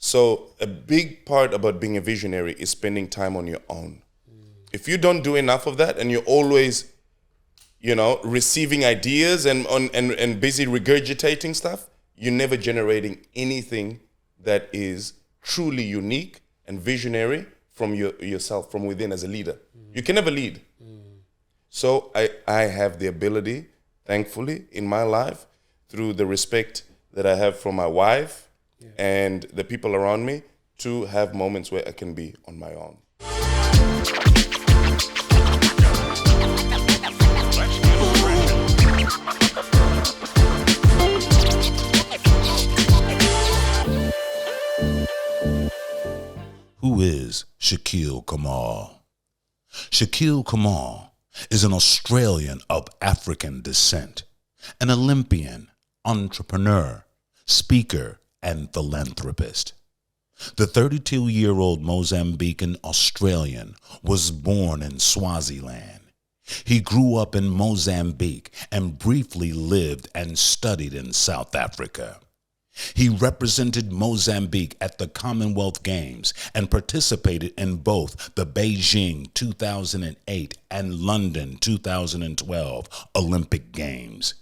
So a big part about being a visionary is spending time on your own. If you don't do enough of that and you're always, receiving ideas and busy regurgitating stuff, you're never generating anything that is truly unique and visionary from yourself, from within as a leader. You can never lead. So I have the ability, thankfully, in my life, through the respect that I have from my wife and the people around me, to have moments where I can be on my own. Who is Chakyl Camal? Chakyl Camal is an Australian of African descent, an Olympian, entrepreneur, speaker, and philanthropist. The 32-year-old Mozambican Australian was born in Swaziland. He grew up in Mozambique and briefly lived and studied in South Africa. He represented Mozambique at the Commonwealth Games and participated in both the Beijing 2008 and London 2012 Olympic Games,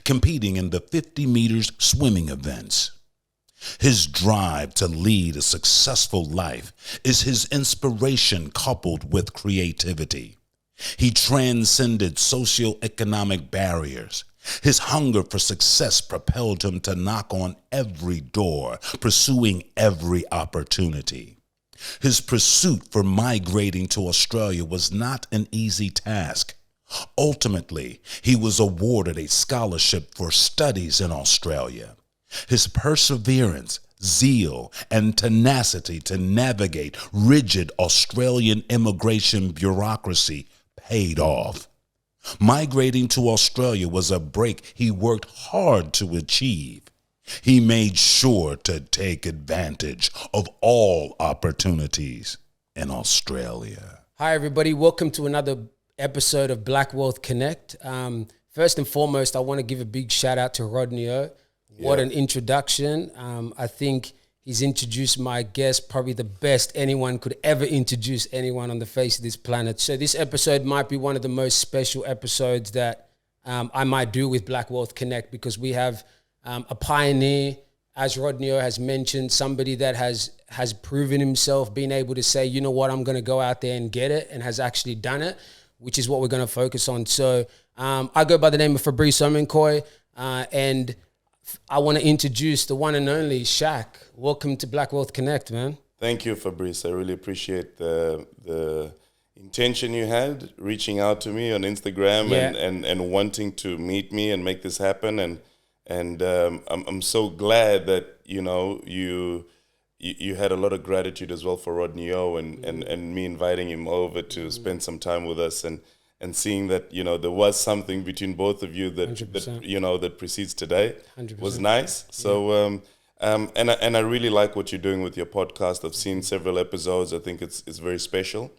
competing in the 50 meters swimming events. His drive to lead a successful life is his inspiration coupled with creativity. He transcended socioeconomic barriers. His hunger for success propelled him to knock on every door, pursuing every opportunity. His pursuit for migrating to Australia was not an easy task. Ultimately, he was awarded a scholarship for studies in Australia. His perseverance, zeal, and tenacity to navigate rigid Australian immigration bureaucracy paid off. Migrating to Australia was a break he worked hard to achieve. He made sure to take advantage of all opportunities in Australia. Hi, everybody. Welcome to another episode of Black Wealth Connect. First and foremost, I want to give a big shout out to Rodney O. What an introduction. I think he's introduced my guest probably the best anyone could ever introduce anyone on the face of this planet. So this episode might be one of the most special episodes that I might do with Black Wealth Connect, because we have a pioneer, as Rodney O has mentioned, somebody that has proven himself, being able to say, you know what, I'm going to go out there and get it, and has actually done it, which is what we're going to focus on. So I go by the name of Fabrice Omenkoy, and I want to introduce the one and only Shaq. Welcome to Black Wealth Connect, man. Thank you, Fabrice. I really appreciate the intention you had reaching out to me on Instagram and wanting to meet me and make this happen. And I'm so glad that you had a lot of gratitude as well for Rodney O and me inviting him over to spend some time with us and seeing that there was something between both of you that precedes today 100%. Was nice. So and I really like what you're doing with your podcast. I've seen several episodes. I think it's very special.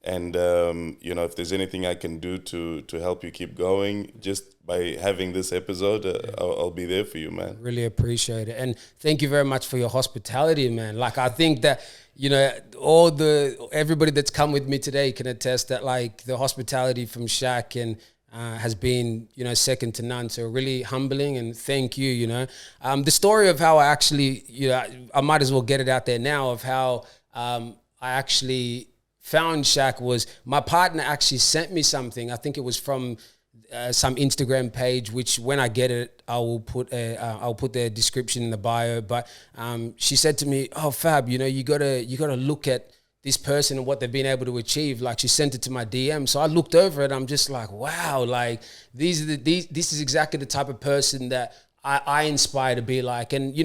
And if there's anything I can do to help you keep going, just by having this episode, I'll be there for you, man. Really appreciate it, and thank you very much for your hospitality, man. Like, I think that everybody that's come with me today can attest that, like, the hospitality from Shaq and has been second to none. So really humbling, and thank you. The story of how I actually I might as well get it out there now, of how I actually found Shaq was my partner actually sent me something. I think it was from some Instagram page, which when I get it, I'll put the description in the bio. But she said to me, "Oh, Fab, you gotta look at this person and what they've been able to achieve." Like, she sent it to my DM, so I looked over it. I'm just like, wow, like this is exactly the type of person that I inspire to be like. And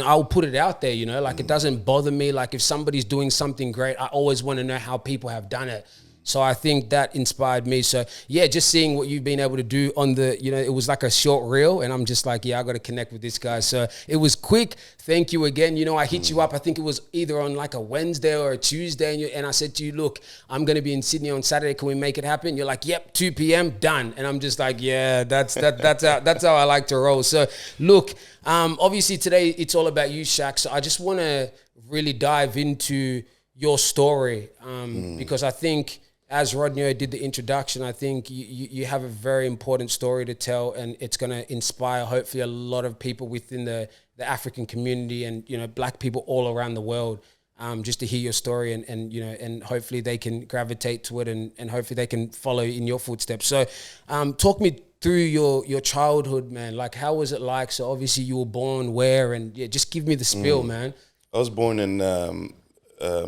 I'll put it out there, It doesn't bother me. Like, if somebody's doing something great, I always want to know how people have done it. So I think that inspired me. So yeah, just seeing what you've been able to do on the, it was like a short reel, and I'm just like, yeah, I got to connect with this guy. So it was quick. Thank you again. I hit you up. I think it was either on like a Wednesday or a Tuesday, and I said to you, look, I'm going to be in Sydney on Saturday. Can we make it happen? You're like, yep, 2 p.m. done. And I'm just like, yeah, that's how I like to roll. So look, obviously today it's all about you, Shaq. So I just want to really dive into your story, because I think, as Rodney did the introduction, I think you have a very important story to tell, and it's going to inspire hopefully a lot of people within the African community and Black people all around the world, just to hear your story and hopefully they can gravitate to it and hopefully they can follow in your footsteps. So talk me through your childhood, man. Like, how was it like? So obviously you were born where, and just give me the spiel, man. I was born in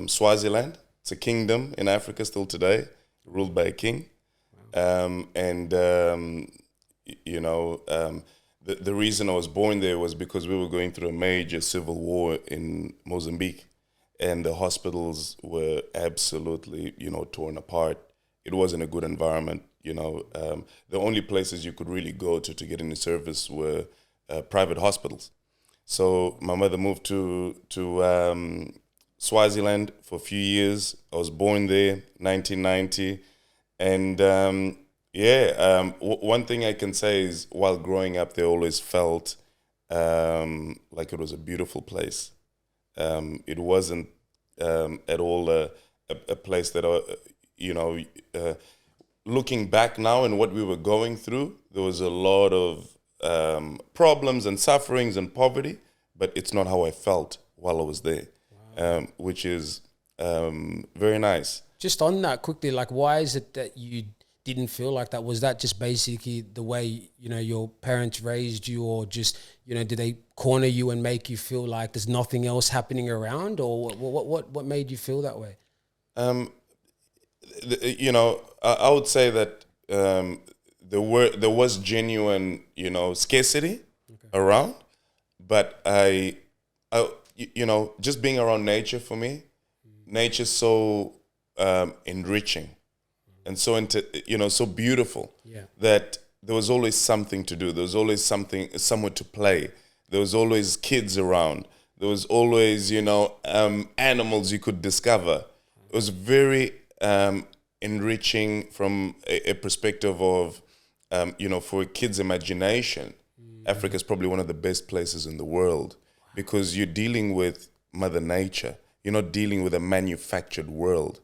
Swaziland. It's a kingdom in Africa still today, ruled by a king. The reason I was born there was because we were going through a major civil war in Mozambique, and the hospitals were absolutely, torn apart. It wasn't a good environment. The only places you could really go to get any service were private hospitals. So my mother moved to Swaziland for a few years. I was born there, 1990. And one thing I can say is, while growing up, they always felt like it was a beautiful place. It wasn't at all a place that, looking back now and what we were going through, there was a lot of problems and sufferings and poverty, but it's not how I felt while I was there. Which is very nice. Just on that quickly, like, why is it that you didn't feel like that? Was that just basically the way, your parents raised you, or just, did they corner you and make you feel like there's nothing else happening around, or what made you feel that way? I would say that there was genuine, scarcity around, but I just being around nature, for me, nature's so enriching and so so beautiful, that there was always something to do. There was always somewhere to play. There was always kids around. There was always, animals you could discover. It was very enriching from a perspective of, for a kid's imagination. Africa is probably one of the best places in the world, because you're dealing with Mother Nature. You're not dealing with a manufactured world.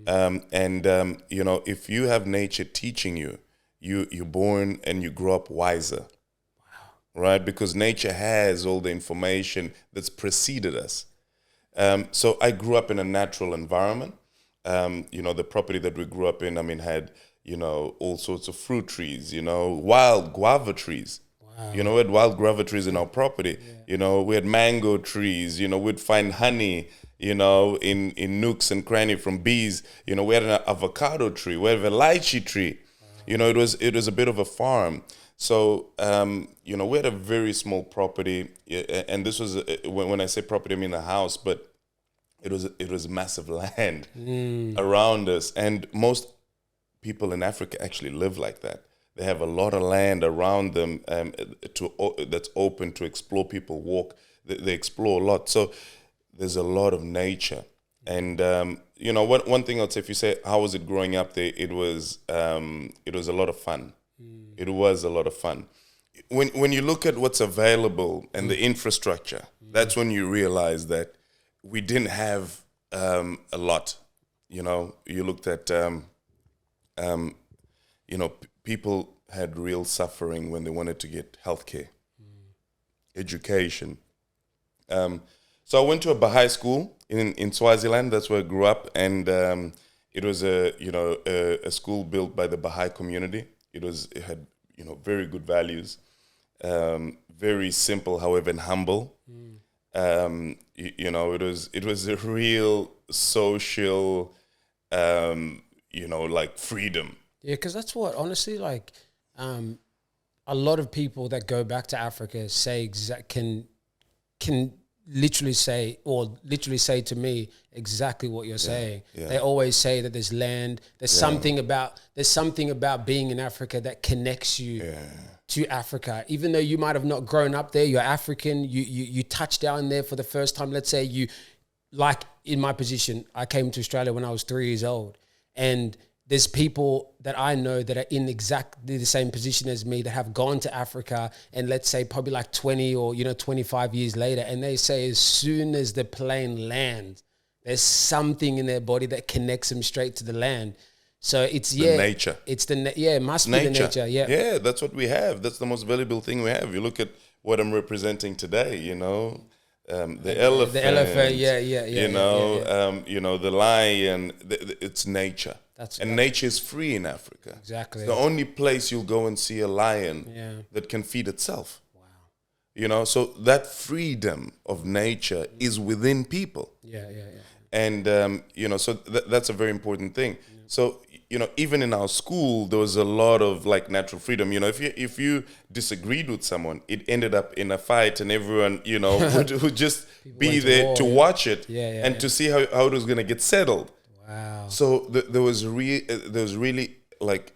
If you have nature teaching you, you're born and you grow up wiser. Wow. Right? Because nature has all the information that's preceded us. So I grew up in a natural environment. The property that we grew up in, had, all sorts of fruit trees, wild guava trees. Wow. We had wild guava trees in our property. Yeah. We had mango trees. We'd find honey, in nooks and cranny from bees. We had an avocado tree. We had a lychee tree. Wow. It was a bit of a farm. So, we had a very small property. And this was, when I say property, I mean a house, but it was massive land around us. And most people in Africa actually live like that. They have a lot of land around them that's open to explore. People walk, they explore a lot. So there's a lot of nature. And, one thing I'd say, if you say, how was it growing up there? It was a lot of fun. It was a lot of fun. When you look at what's available and the infrastructure, that's when you realize that we didn't have a lot. You looked at, people had real suffering when they wanted to get healthcare, education. So I went to a Baha'i school in Swaziland. That's where I grew up, and it was a school built by the Baha'i community. It had very good values, very simple, however, and humble. It was a real social, like freedom. Yeah, because that's what, honestly, like, a lot of people that go back to Africa say can literally say to me exactly what you're saying. yeah. They always say that there's land, there's something about being in Africa that connects you to Africa. Even though you might have not grown up there, you're African, you touch down there for the first time. Let's say you, like in my position, I came to Australia when I was 3 years old, and there's people that I know that are in exactly the same position as me that have gone to Africa, and let's say probably like 20 or 25 years later, and they say as soon as the plane lands, there's something in their body that connects them straight to the land. So it's The nature. It's it must be the nature. Yeah, that's what we have. That's the most valuable thing we have. You look at what I'm representing today, the elephant. The elephant, yeah. The lion. It's nature. And nature is free in Africa. Exactly. It's the only place you'll go and see a lion that can feed itself. Wow. So that freedom of nature is within people. Yeah. And, so that's a very important thing. So, even in our school, there was a lot of like natural freedom. If you disagreed with someone, it ended up in a fight, and everyone, would just be there to watch it and to see how it was going to get settled. Wow. So there was really like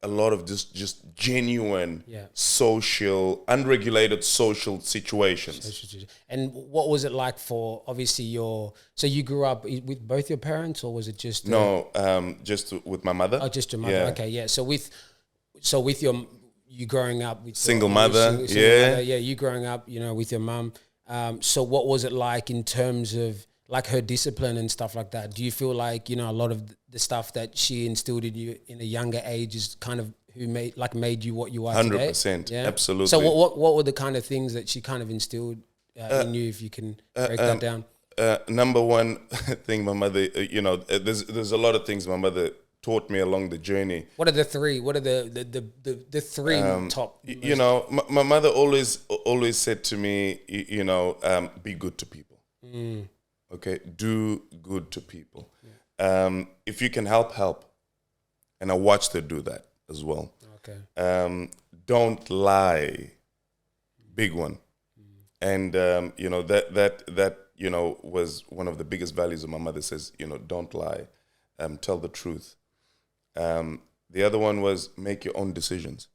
a lot of just genuine social, unregulated social situations. And what was it like for, obviously, so you grew up with both your parents, or was it just... No, just with my mother. Oh, just your mother. Yeah. Okay, yeah. So with you growing up with single mother, you growing up, with your mum. So what was it like in terms of like her discipline and stuff like that? Do you feel like, a lot of the stuff that she instilled in you in a younger age is kind of who made you what you are today? 100%, absolutely. So what were the kind of things that she kind of instilled in you, if you can break that down? Number one thing, my mother, there's a lot of things my mother taught me along the journey. What are the three? What are the three top? My mother always said to me, be good to people. Okay, do good to people. If you can help. And I watched her do that as well. Okay. Don't lie. Big one. And, that was one of the biggest values of my mother. Says, don't lie. Tell the truth. The other one was make your own decisions.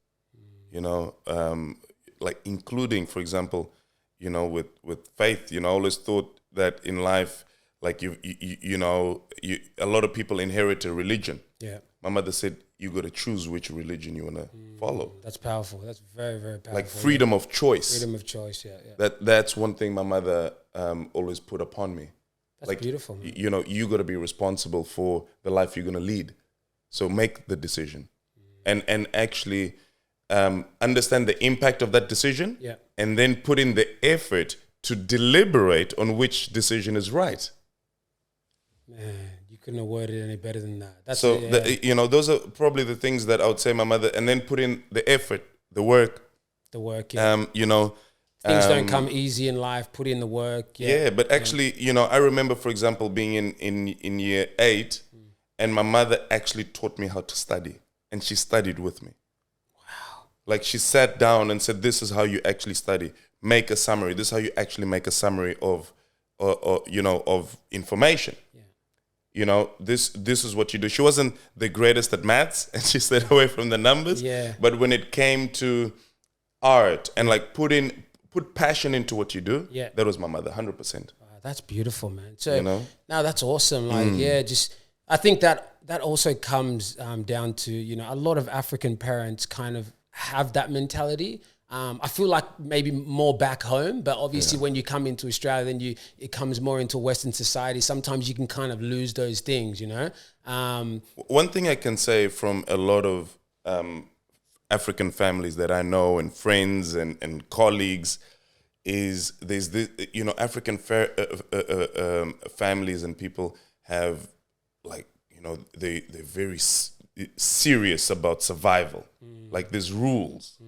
Like including, for example, with faith, I always thought that in life, like a lot of people inherit a religion. Yeah. My mother said, you got to choose which religion you want to follow. That's powerful. That's very, very powerful. Like freedom of choice. Freedom of choice, yeah. That's one thing my mother always put upon me. That's like, beautiful, man. You got to be responsible for the life you're going to lead. So make the decision. And actually understand the impact of that decision. Yeah. And then put in the effort to deliberate on which decision is right. Man, you couldn't have worded it any better than that. That's so, those are probably the things that I would say my mother, and then put in the effort, the work. Yeah. Things don't come easy in life, put in the work. Yeah, but actually, I remember, for example, being in year 8, and my mother actually taught me how to study, and she studied with me. Wow. Like she sat down and said, this is how you actually study. Make a summary. This is how you actually make a summary of information. This is what you do. She wasn't the greatest at maths, and she stayed away from the numbers. Yeah. But when it came to art and like put passion into what you do, that was my mother, 100%. That's beautiful, man. So now that's awesome. Like, I think that also comes down to, a lot of African parents kind of have that mentality. I feel like maybe more back home, but obviously when you come into Australia, then it comes more into Western society. Sometimes you can kind of lose those things, One thing I can say from a lot of African families that I know and friends and colleagues is there's this, African families and people have they're very serious about survival. Like there's rules.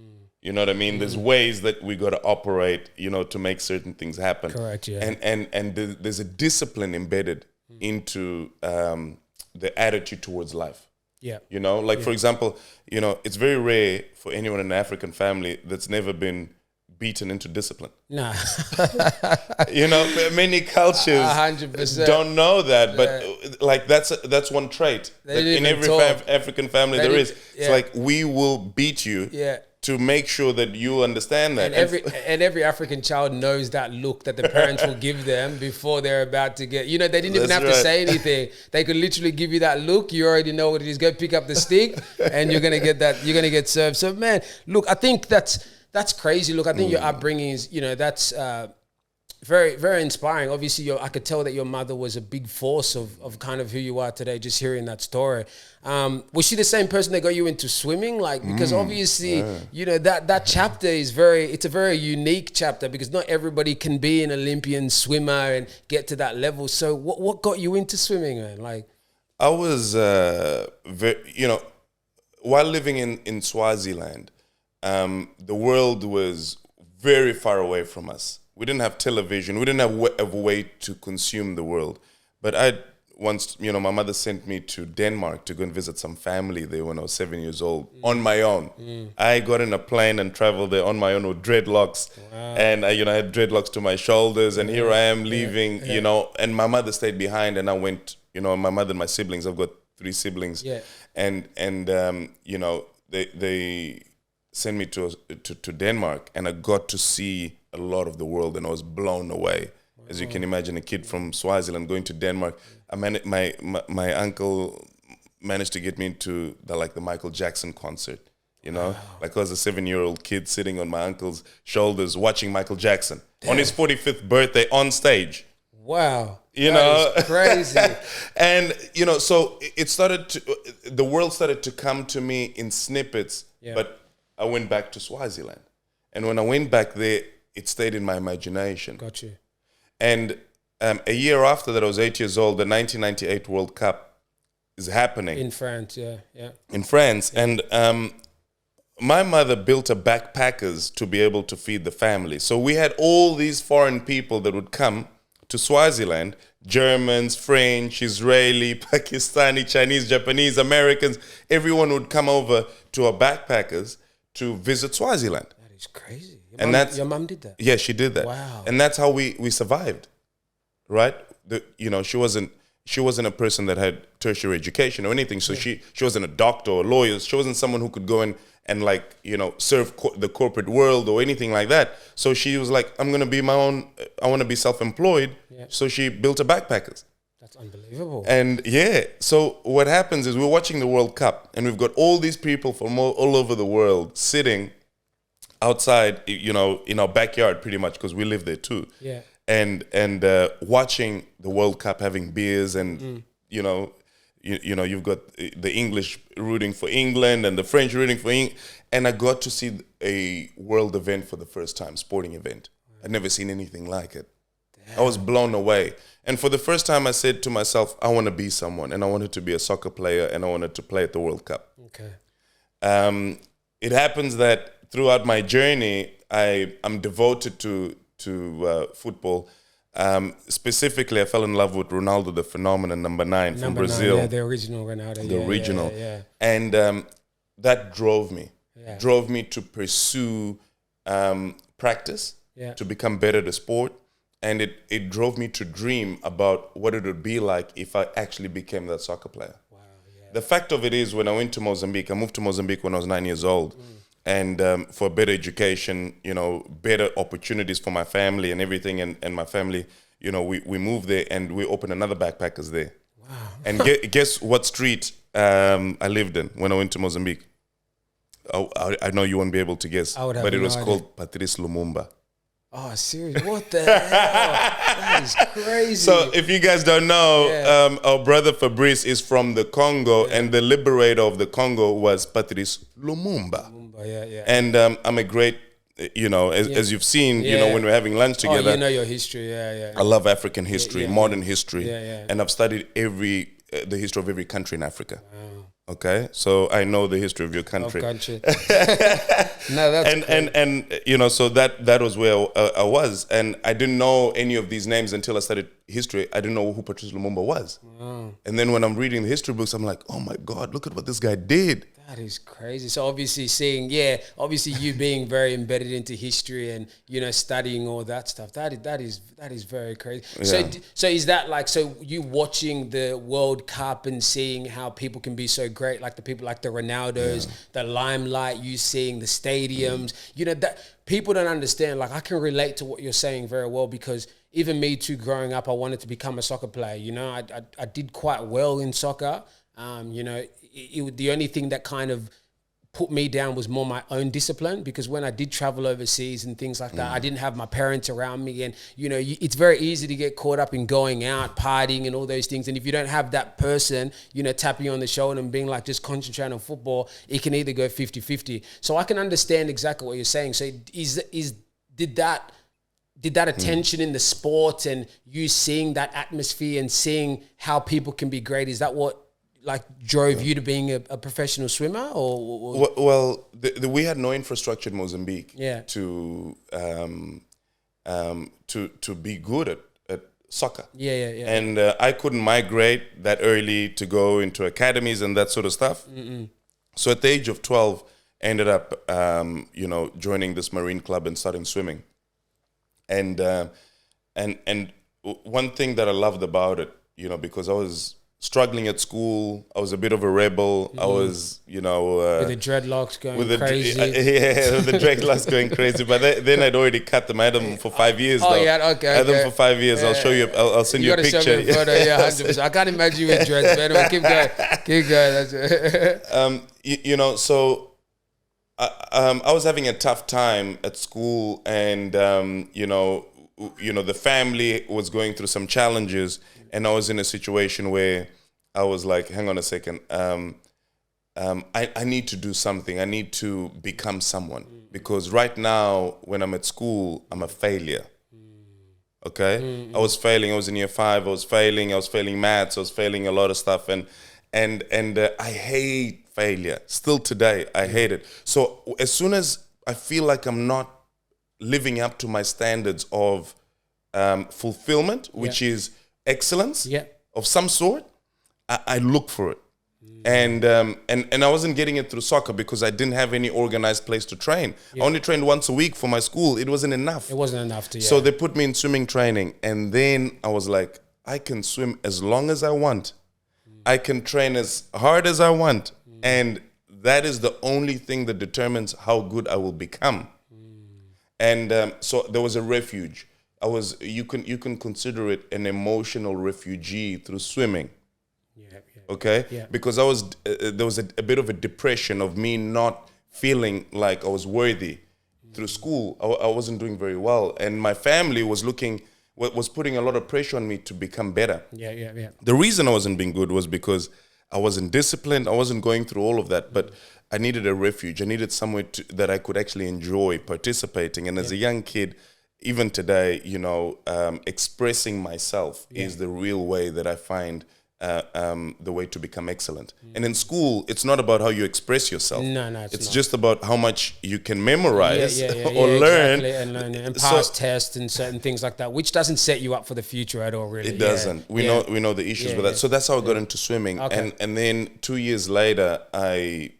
You know what I mean? There's ways that we got to operate, to make certain things happen. Correct, yeah. And there's a discipline embedded into the attitude towards life. Yeah. For example, it's very rare for anyone in an African family that's never been beaten into discipline. Nah. Many cultures 100%. don't know that, but like that's one trait that in every African family there is. It's like, we will beat you to make sure that you understand that. And every African child knows that look that the parents will give them before they're about to get, they didn't even have to say anything. They could literally give you that look. You already know what it is. Go pick up the stick and you're going to get that. You're going to get served. So, man, look, I think that's crazy. Look, I think your upbringing is, that's very, very inspiring. Obviously, I could tell that your mother was a big force of kind of who you are today, just hearing that story. Was she the same person that got you into swimming? Like, because obviously, that chapter is it's a very unique chapter, because not everybody can be an Olympian swimmer and get to that level. So what got you into swimming, man? Like, I was, while living in Swaziland, the world was very far away from us. We didn't have television. We didn't have a way to consume the world. But my mother sent me to Denmark to go and visit some family there when I was 7 years old, on my own. I got in a plane and traveled there on my own with dreadlocks. Wow. And I had dreadlocks to my shoulders, and here I am leaving, and my mother stayed behind, and I went, my mother and my siblings, I've got 3 siblings. Yeah. And they sent me to Denmark, and I got to see a lot of the world, and I was blown away. Wow. As you can imagine, a kid from Swaziland going to Denmark. My uncle managed to get me into the Michael Jackson concert. Wow. Like, I was a 7-year-old kid sitting on my uncle's shoulders watching Michael Jackson on his 45th birthday on stage. Wow. That is crazy. And, so the world started to come to me in snippets, but I went back to Swaziland. And when I went back there, it stayed in my imagination. Got you. And a year after that, I was 8 years old, the 1998 World Cup is happening. In France, In France. Yeah. And my mother built a backpackers to be able to feed the family. So we had all these foreign people that would come to Swaziland, Germans, French, Israeli, Pakistani, Chinese, Japanese, Americans. Everyone would come over to our backpackers to visit Swaziland. That is crazy. Your mom did that? Yeah, she did that. Wow. And that's how we survived, right? She wasn't a person that had tertiary education or anything. So she wasn't a doctor or a lawyer. She wasn't someone who could go and serve the corporate world or anything like that. So she was like, I'm going to be my own, I want to be self-employed. Yeah. So she built a backpackers. That's unbelievable. And so what happens is we're watching the World Cup, and we've got all these people from all over the world sitting outside, in our backyard pretty much, because we live there too. Yeah. And watching the World Cup, having beers, and you've got the English rooting for England and the French rooting for England. And I got to see a world event for the first time, sporting event. I'd never seen anything like it. Damn. I was blown away. And for the first time, I said to myself, I want to be someone, and I wanted to be a soccer player, and I wanted to play at the World Cup. Okay. It happens that throughout my journey, I'm devoted to football. Specifically, I fell in love with Ronaldo, the phenomenon, number 9 from Brazil. Yeah, the original Ronaldo. The original. Yeah. And that drove me to pursue practice, to become better at the sport. And it drove me to dream about what it would be like if I actually became that soccer player. Wow, yeah. The fact of it is, when I went to Mozambique, I moved to Mozambique when I was 9 years old. And for better education, better opportunities for my family and everything. And my family, we moved there, and we opened another backpackers there. Wow. And guess what street I lived in when I went to Mozambique? I know you won't be able to guess, but it was called Patrice Lumumba. Oh, serious? What the hell? That is crazy. So if you guys don't know, our brother Fabrice is from the Congo, and the liberator of the Congo was Patrice Lumumba. And I'm a great, as you've seen, when we're having lunch together. Oh, you know your history, I love African history, modern history. And I've studied the history of every country in Africa. Wow. Okay, so I know the history of your country. No, that's and so that was where I was, and I didn't know any of these names until I started history, I didn't know who Patrice Lumumba was. And then when I'm reading the history books, I'm like, oh my God, look at what this guy did. That is crazy. So obviously obviously you being very embedded into history and, studying all that stuff, that is very crazy. Yeah. So is that like, so you watching the World Cup and seeing how people can be so great, like the people like the Ronaldos, the limelight, you seeing the stadiums, that people don't understand. Like I can relate to what you're saying very well, because even me too, growing up, I wanted to become a soccer player. I did quite well in soccer. The only thing that kind of put me down was more my own discipline, because when I did travel overseas and things like that, I didn't have my parents around me, and it's very easy to get caught up in going out, partying and all those things, and if you don't have that person tapping you on the shoulder and being like, just concentrate on football, it can either go 50-50. So I can understand exactly what you're saying. So did that attention in the sport and you seeing that atmosphere and seeing how people can be great, is that what drove you to being a professional swimmer? Or? Well, we had no infrastructure in Mozambique to be good at soccer. And I couldn't migrate that early to go into academies and that sort of stuff. So at the age of 12, I ended up joining this marine club and starting swimming. And one thing that I loved about it, because I was struggling at school, I was a bit of a rebel. I was, with the dreadlocks going crazy. With the dreadlocks going crazy. But then I'd already cut them. I had them for 5 years. Oh, though. yeah, okay. I had them for 5 years. I'll show you. I'll send you a picture. Show me a photo. Yeah, 100%. I can't imagine you with dreads. But anyway, keep going. That's So I was having a tough time at school, and the family was going through some challenges, and I was in a situation where I was like, hang on a second, I need to do something. I need to become someone, because right now when I'm at school, I'm a failure. Okay, I was failing. I was in year 5. I was failing maths. I was failing a lot of stuff, and I hate failure. Still today, I hate it. So as soon as I feel like I'm not living up to my standards of fulfillment, which is excellence of some sort, I look for it. And I wasn't getting it through soccer because I didn't have any organized place to train. I only trained once a week for my school. It wasn't enough. So they put me in swimming training, and then I was like, I can swim as long as I want. I can train as hard as I want. And that is the only thing that determines how good I will become. And so there was a refuge. You can consider it an emotional refugee through swimming. Okay? Because there was a bit of a depression of me not feeling like I was worthy through school. I wasn't doing very well. And my family was putting a lot of pressure on me to become better. The reason I wasn't being good was because I wasn't disciplined. I wasn't going through all of that, but I needed a refuge. I needed somewhere that I could actually enjoy participating. And as a young kid, even today, expressing myself is the real way that I find the way to become excellent. And in school, it's not about how you express yourself. No, it's not. Just about how much you can memorize or learn. Exactly. And pass tests and certain things like that, which doesn't set you up for the future at all, really. It doesn't. We know the issues with that. So that's how I got into swimming. Okay. And then 2 years later, I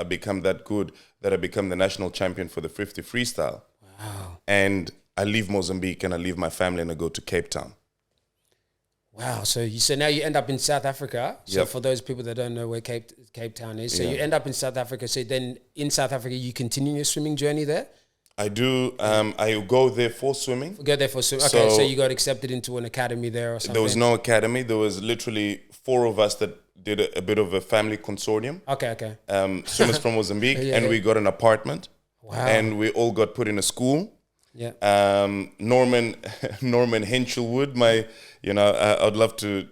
become that good that I become the national champion for the 50 freestyle. Wow. And I leave Mozambique and I leave my family and I go to Cape Town. Wow. So now you end up in South Africa. So for those people that don't know where Cape Town is, so you end up in South Africa. So then in South Africa, you continue your swimming journey there? I do. I go there for swimming. Go there for swimming. Okay, so you got accepted into an academy there or something? There was no academy. There was literally 4 of us that did a bit of a family consortium. Okay. Swimmers from Mozambique. And we got an apartment. Wow. And we all got put in a school. Yeah. Norman Henschelwood, I'd love to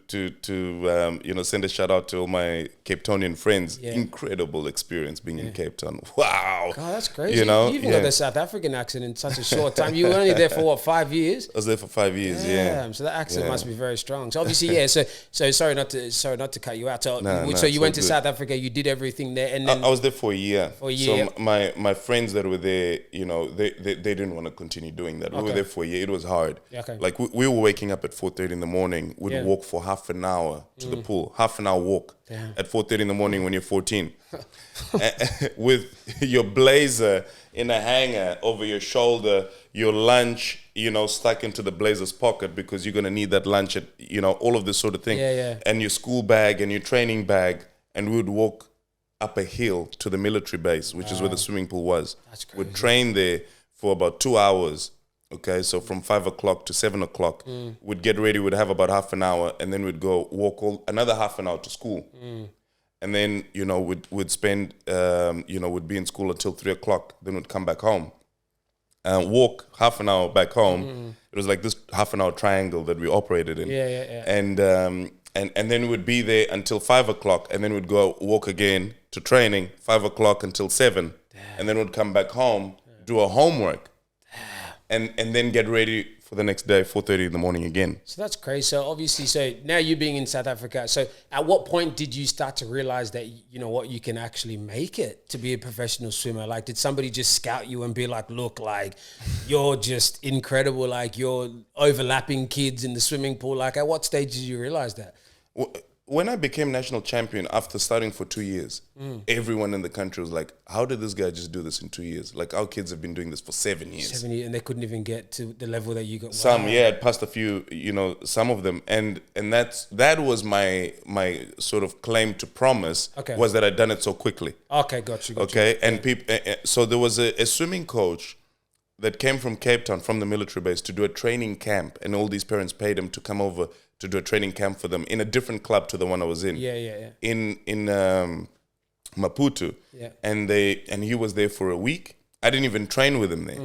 send a shout out to all my Cape Townian friends. Yeah. Incredible experience being in Cape Town. Wow. God, that's crazy. You even got the South African accent in such a short time. You were only there for 5 years? I was there for 5 years, So that accent must be very strong. So obviously, so sorry not to cut you out. So you went to South Africa, you did everything there, and then I was there for a year. So my friends that were there, they didn't want to continue continue doing that. We Okay. were there for a year. It was hard. Yeah, okay. Like we were waking up at 4:30 in the morning. We'd Yeah. walk for half an hour to the pool. Half an hour walk Damn. at 4:30 in the morning when you're 14, with your blazer in a hanger over your shoulder, your lunch, stuck into the blazer's pocket because you're gonna need that lunch at, all of this sort of thing. Yeah, yeah. And your school bag and your training bag, and we would walk up a hill to the military base, which is where the swimming pool was. That's crazy. We'd train there for about 2 hours. Okay, so from 5 o'clock to 7 o'clock, we'd get ready. We'd have about half an hour, and then we'd go walk another half an hour to school. And then, we'd spend, we'd be in school until 3 o'clock. Then we'd come back home and walk half an hour back home. It was like this half an hour triangle that we operated in. Yeah. And then we'd be there until 5 o'clock, and then we'd go walk again to training, 5 o'clock until 7. And then we'd come back home, do our homework, and then get ready for the next day, 4:30 in the morning again. So that's crazy. So obviously, so now you being in South Africa, so at what point did you start to realize that, you can actually make it to be a professional swimmer? Like, did somebody just scout you and be like, look, like, you're just incredible, like, you're overlapping kids in the swimming pool? Like, at what stage did you realize that? When I became national champion after starting for 2 years, everyone in the country was like, how did this guy just do this in 2 years? Like, our kids have been doing this for 7 years. 7 years, and they couldn't even get to the level that you got. Some, Wow. yeah, it passed a few, some of them. And that was my sort of claim to promise, Okay. was that I'd done it so quickly. Okay, got you. Okay, and so there was a swimming coach that came from Cape Town, from the military base, to do a training camp, and all these parents paid him to come over to do a training camp for them in a different club to the one I was in. Yeah. In Maputo. Yeah. And he was there for a week. I didn't even train with him there.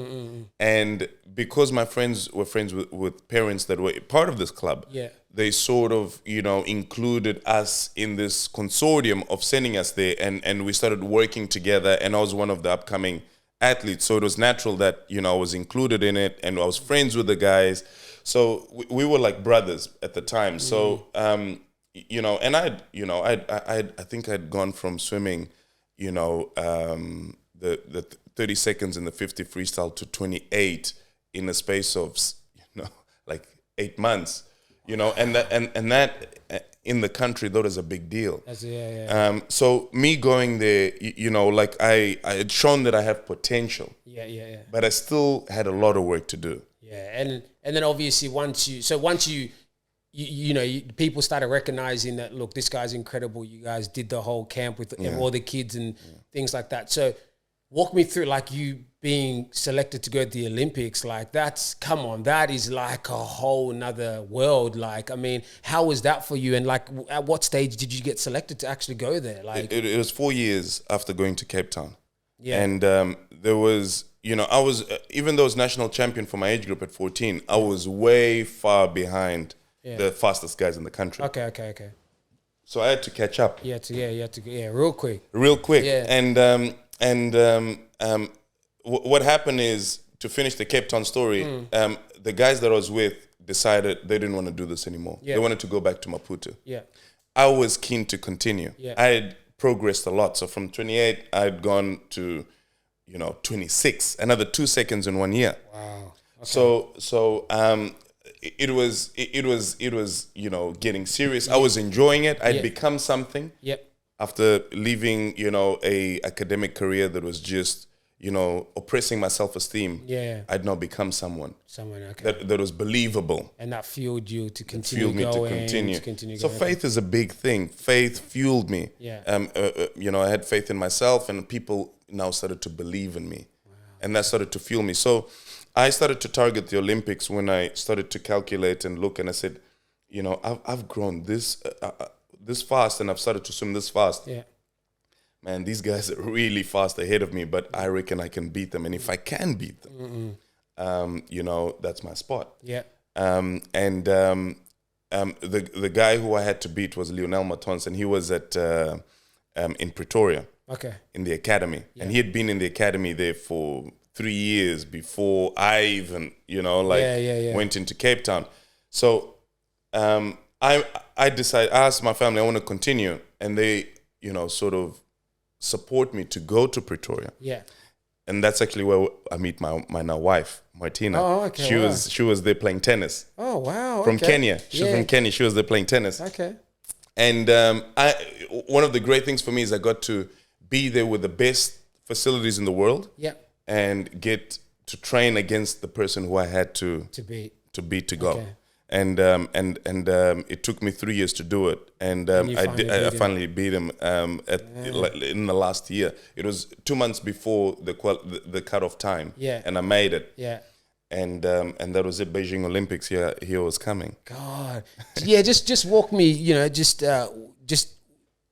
And because my friends were friends with parents that were part of this club, Yeah. they sort of, included us in this consortium of sending us there, and we started working together, and I was one of the upcoming athletes. So it was natural that, I was included in it, and I was friends with the guys. So we were like brothers at the time. So, and I think I'd gone from swimming, the 30 seconds in the 50 freestyle to 28 in the space of, like 8 months, and that in the country, that is a big deal. So me going there, like I had shown that I have potential. Yeah. But I still had a lot of work to do. Yeah, and then obviously once you people started recognizing that, look, this guy's incredible. You guys did the whole camp with all the kids and things like that. So walk me through, like, you being selected to go to the Olympics. Like, that is like a whole nother world. Like, I mean, how was that for you? And like, at what stage did you get selected to actually go there? Like, it was 4 years after going to Cape Town. Yeah. And there was, I was, even though I was national champion for my age group at 14, I was way far behind the fastest guys in the country. Okay. So I had to catch up. You had to, real quick. Yeah. And what happened is, to finish the Cape Town story, the guys that I was with decided they didn't want to do this anymore. Yeah. They wanted to go back to Maputo. Yeah. I was keen to continue. Yeah. I had progressed a lot. So from 28, I'd gone to, 26, another 2 seconds in 1 year. Wow. Okay. So it was getting serious. I was enjoying it. I'd become something. Yep. After leaving, a academic career that was just, oppressing my self-esteem. Yeah. I'd now become someone Okay. that was believable. And that fueled you to continue Fueled me going. to continue. So going. faith is a big thing. Faith fueled me. Yeah. I had faith in myself, and people now started to believe in me. Wow. And that started to fuel me. So I started to target the Olympics when I started to calculate and look, and I said, I've grown this fast, and I've started to swim this fast. Yeah. Man, these guys are really fast ahead of me, but I reckon I can beat them. And if I can beat them, that's my spot. Yeah. The guy who I had to beat was Lionel Matons, and he was at in Pretoria. Okay. In the academy. Yeah. And he had been in the academy there for 3 years before I even, went into Cape Town. So I asked my family, I want to continue. And they, sort of support me to go to Pretoria. Yeah. and that's actually where I meet my now wife, Martina. Oh, okay. She was there playing tennis. Oh, wow. From okay. Kenya. She was from Kenya. She was there playing tennis. Okay. And one of the great things for me is I got to be there with the best facilities in the world. Yeah. And get to train against the person who I had to beat to go. Okay. And it took me 3 years to do it. And I finally beat him in the last year. It was 2 months before the cutoff time. Yeah. And I made it. Yeah. And that was it. Beijing Olympics. Here was coming. God. Yeah. Just walk me. Just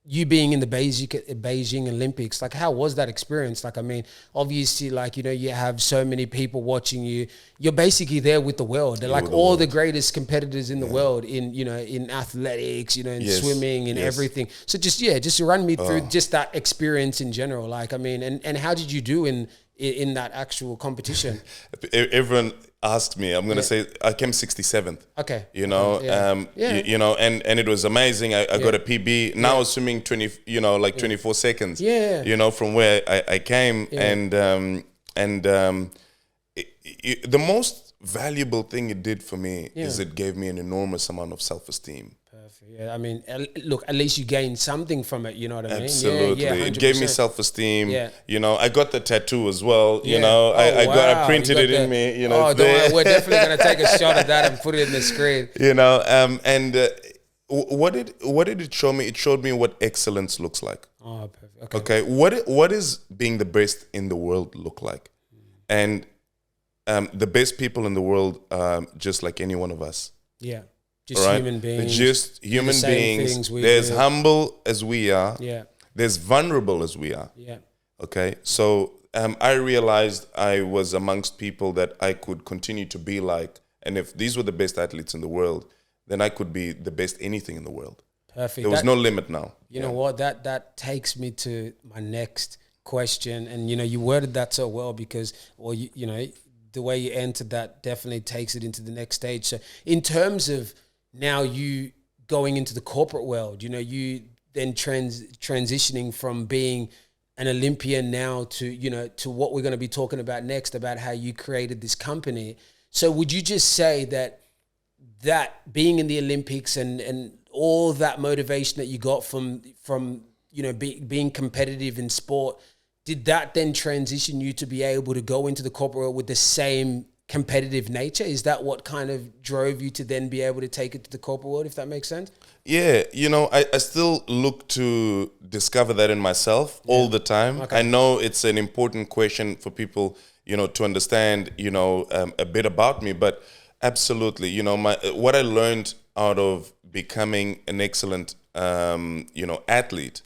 you being in the Beijing Olympics, like how was that experience? Like, I mean, obviously, like, you have so many people watching you. You're basically there with the world. They're like all the greatest competitors in the world in athletics, in swimming and everything. So just run me through just that experience in general. Like, I mean, and how did you do in that actual competition? Everyone asked me. I'm gonna say I came 67th. Okay. And it was amazing. I got a PB. Now I was swimming 24 seconds. Yeah. From where I came, and the most valuable thing it did for me is it gave me an enormous amount of self-esteem. Yeah, I mean, look, at least you gained something from it, you know what I mean? Absolutely. Yeah, it gave me self-esteem. Yeah. I got the tattattoo as well, I printed it in me, don't worry, we're definitely going to take a shot of that and put it in the screen. What did it show me? It showed me what excellence looks like. Oh, perfect. Okay. What is being the best in the world look like? And the best people in the world, just like any one of us. Yeah. Just human beings. Just human beings. There's humble as we are. Yeah. There's vulnerable as we are. Yeah. Okay. So I realized I was amongst people that I could continue to be like. And if these were the best athletes in the world, then I could be the best anything in the world. Perfect. There was no limit now. You know what? That takes me to my next question. And, you worded that so well because, the way you entered that definitely takes it into the next stage. So in terms of now you going into the corporate world, you then transitioning from being an Olympian now to, to what we're going to be talking about next, about how you created this company. So would you just say that being in the Olympics and all that motivation that you got from being competitive in sport, did that then transition you to be able to go into the corporate world with the same competitive nature? Is that what kind of drove you to then be able to take it to the corporate world, if that makes sense? Yeah, I still look to discover that in myself all the time. Okay. I know it's an important question for people, to understand, a bit about me, but absolutely, what I learned out of becoming an excellent, athlete,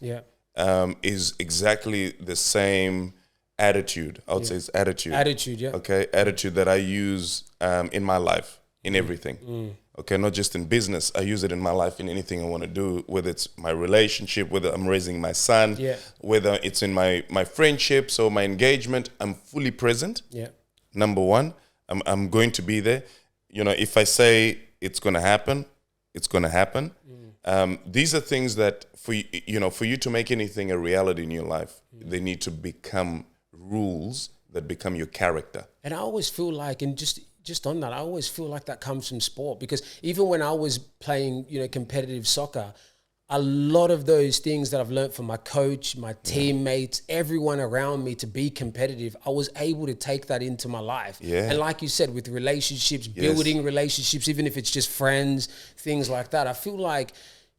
is exactly the same attitude. I would say it's attitude. Attitude, yeah. Okay, attitude that I use in my life, in everything. Okay, not just in business. I use it in my life in anything I want to do, whether it's my relationship, whether I'm raising my son, whether it's in my friendships or my engagement. I'm fully present. Yeah. Number one, I'm going to be there. If I say it's going to happen, it's going to happen. These are things that for you to make anything a reality in your life, they need to become rules that become your character. And I always feel like, and just on that, I always feel like that comes from sport, because even when I was playing, competitive soccer, a lot of those things that I've learned from my coach, my teammates, everyone around me to be competitive, I was able to take that into my life. Yeah. And like you said, with relationships, building relationships, even if it's just friends, things like that, I feel like,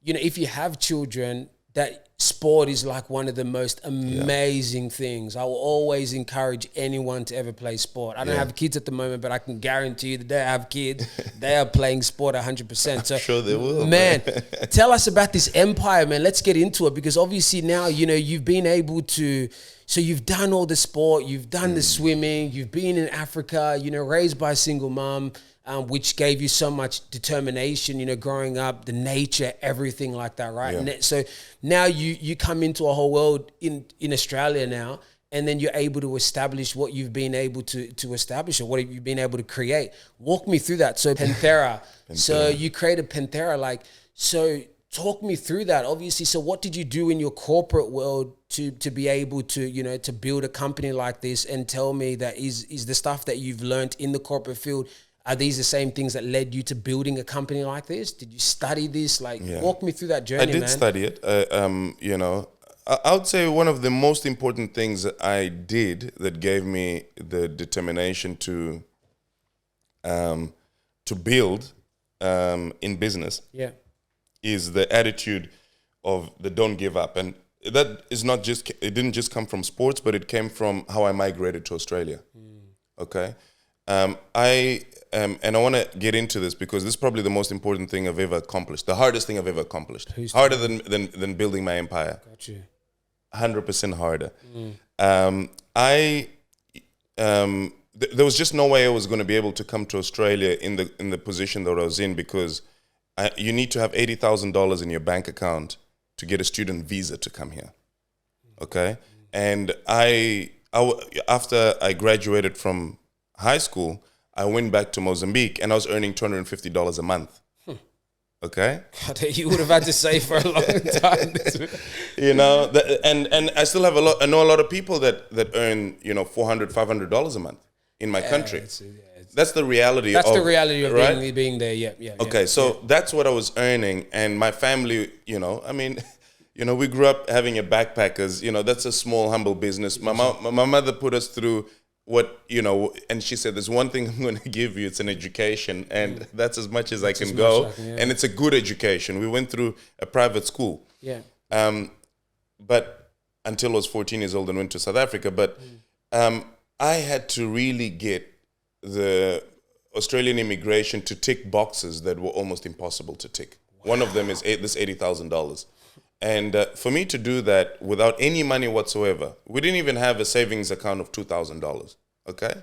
if you have children, that sport is like one of the most amazing things. I will always encourage anyone to ever play sport. I don't have kids at the moment, but I can guarantee you the day I have kids, they are playing sport 100%. So, I'm sure they will. Man, tell us about this empire, man. Let's get into it, because obviously now, you've been able to, so you've done all the sport, you've done the swimming, you've been in Africa, raised by a single mom, which gave you so much determination, growing up, the nature, everything like that, right? Yeah. So now you come into a whole world in Australia now, and then you're able to establish what you've been able to establish, or what you've been able to create. Walk me through that. So Panthera. So you created Panthera, so talk me through that. Obviously, so what did you do in your corporate world to be able to, you know, to build a company like this? And tell me that is the stuff that you've learned in the corporate field, are these the same things that led you to building a company like this? Did you study this? Like, walk me through that journey, man. I did study it. You know, I would say one of the most important things that I did that gave me the determination to build in business is the attitude of the don't give up. And that is not just, it didn't just come from sports, but it came from how I migrated to Australia. Okay. And I want to get into this because this is probably the most important thing I've ever accomplished. The hardest thing I've ever accomplished. Harder than building my empire. Got you. 100% harder. There was just no way I was going to be able to come to Australia in the position that I was in, because you need to have $80,000 in your bank account to get a student visa to come here. Okay, and after I graduated from high school, I went back to Mozambique and I was earning $250 a month. Okay, God, you would have had to save for a long time. You know, and I still have I know a lot of people that earn, you know, $400, $500 a month in my country. That's the reality. That's the reality of right? being there. Yeah. Okay, so that's what I was earning, and my family, you know, I mean, you know, we grew up having a backpackers. You know, that's a small, humble business. My mother put us through what, you know, and she said, there's one thing I'm going to give you, it's an education, and that's as much as I can go, and it's a good education. We went through a private school, but until I was 14 years old and went to South Africa, but I had to really get the Australian immigration to tick boxes that were almost impossible to tick. One of them is this $80,000. And for me to do that without any money whatsoever, we didn't even have a savings account of $2,000, okay?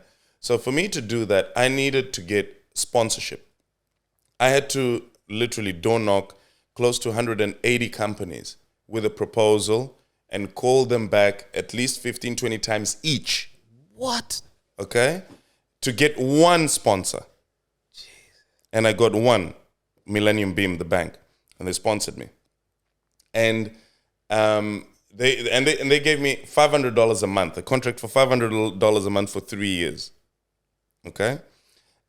So for me to do that, I needed to get sponsorship. I had to literally door knock close to 180 companies with a proposal and call them back at least 15, 20 times each. What? Okay? To get one sponsor. Jeez. And I got one, Millennium Beam, the bank, and they sponsored me. And they gave me $500 a month, a contract for $500 a month for 3 years. Okay?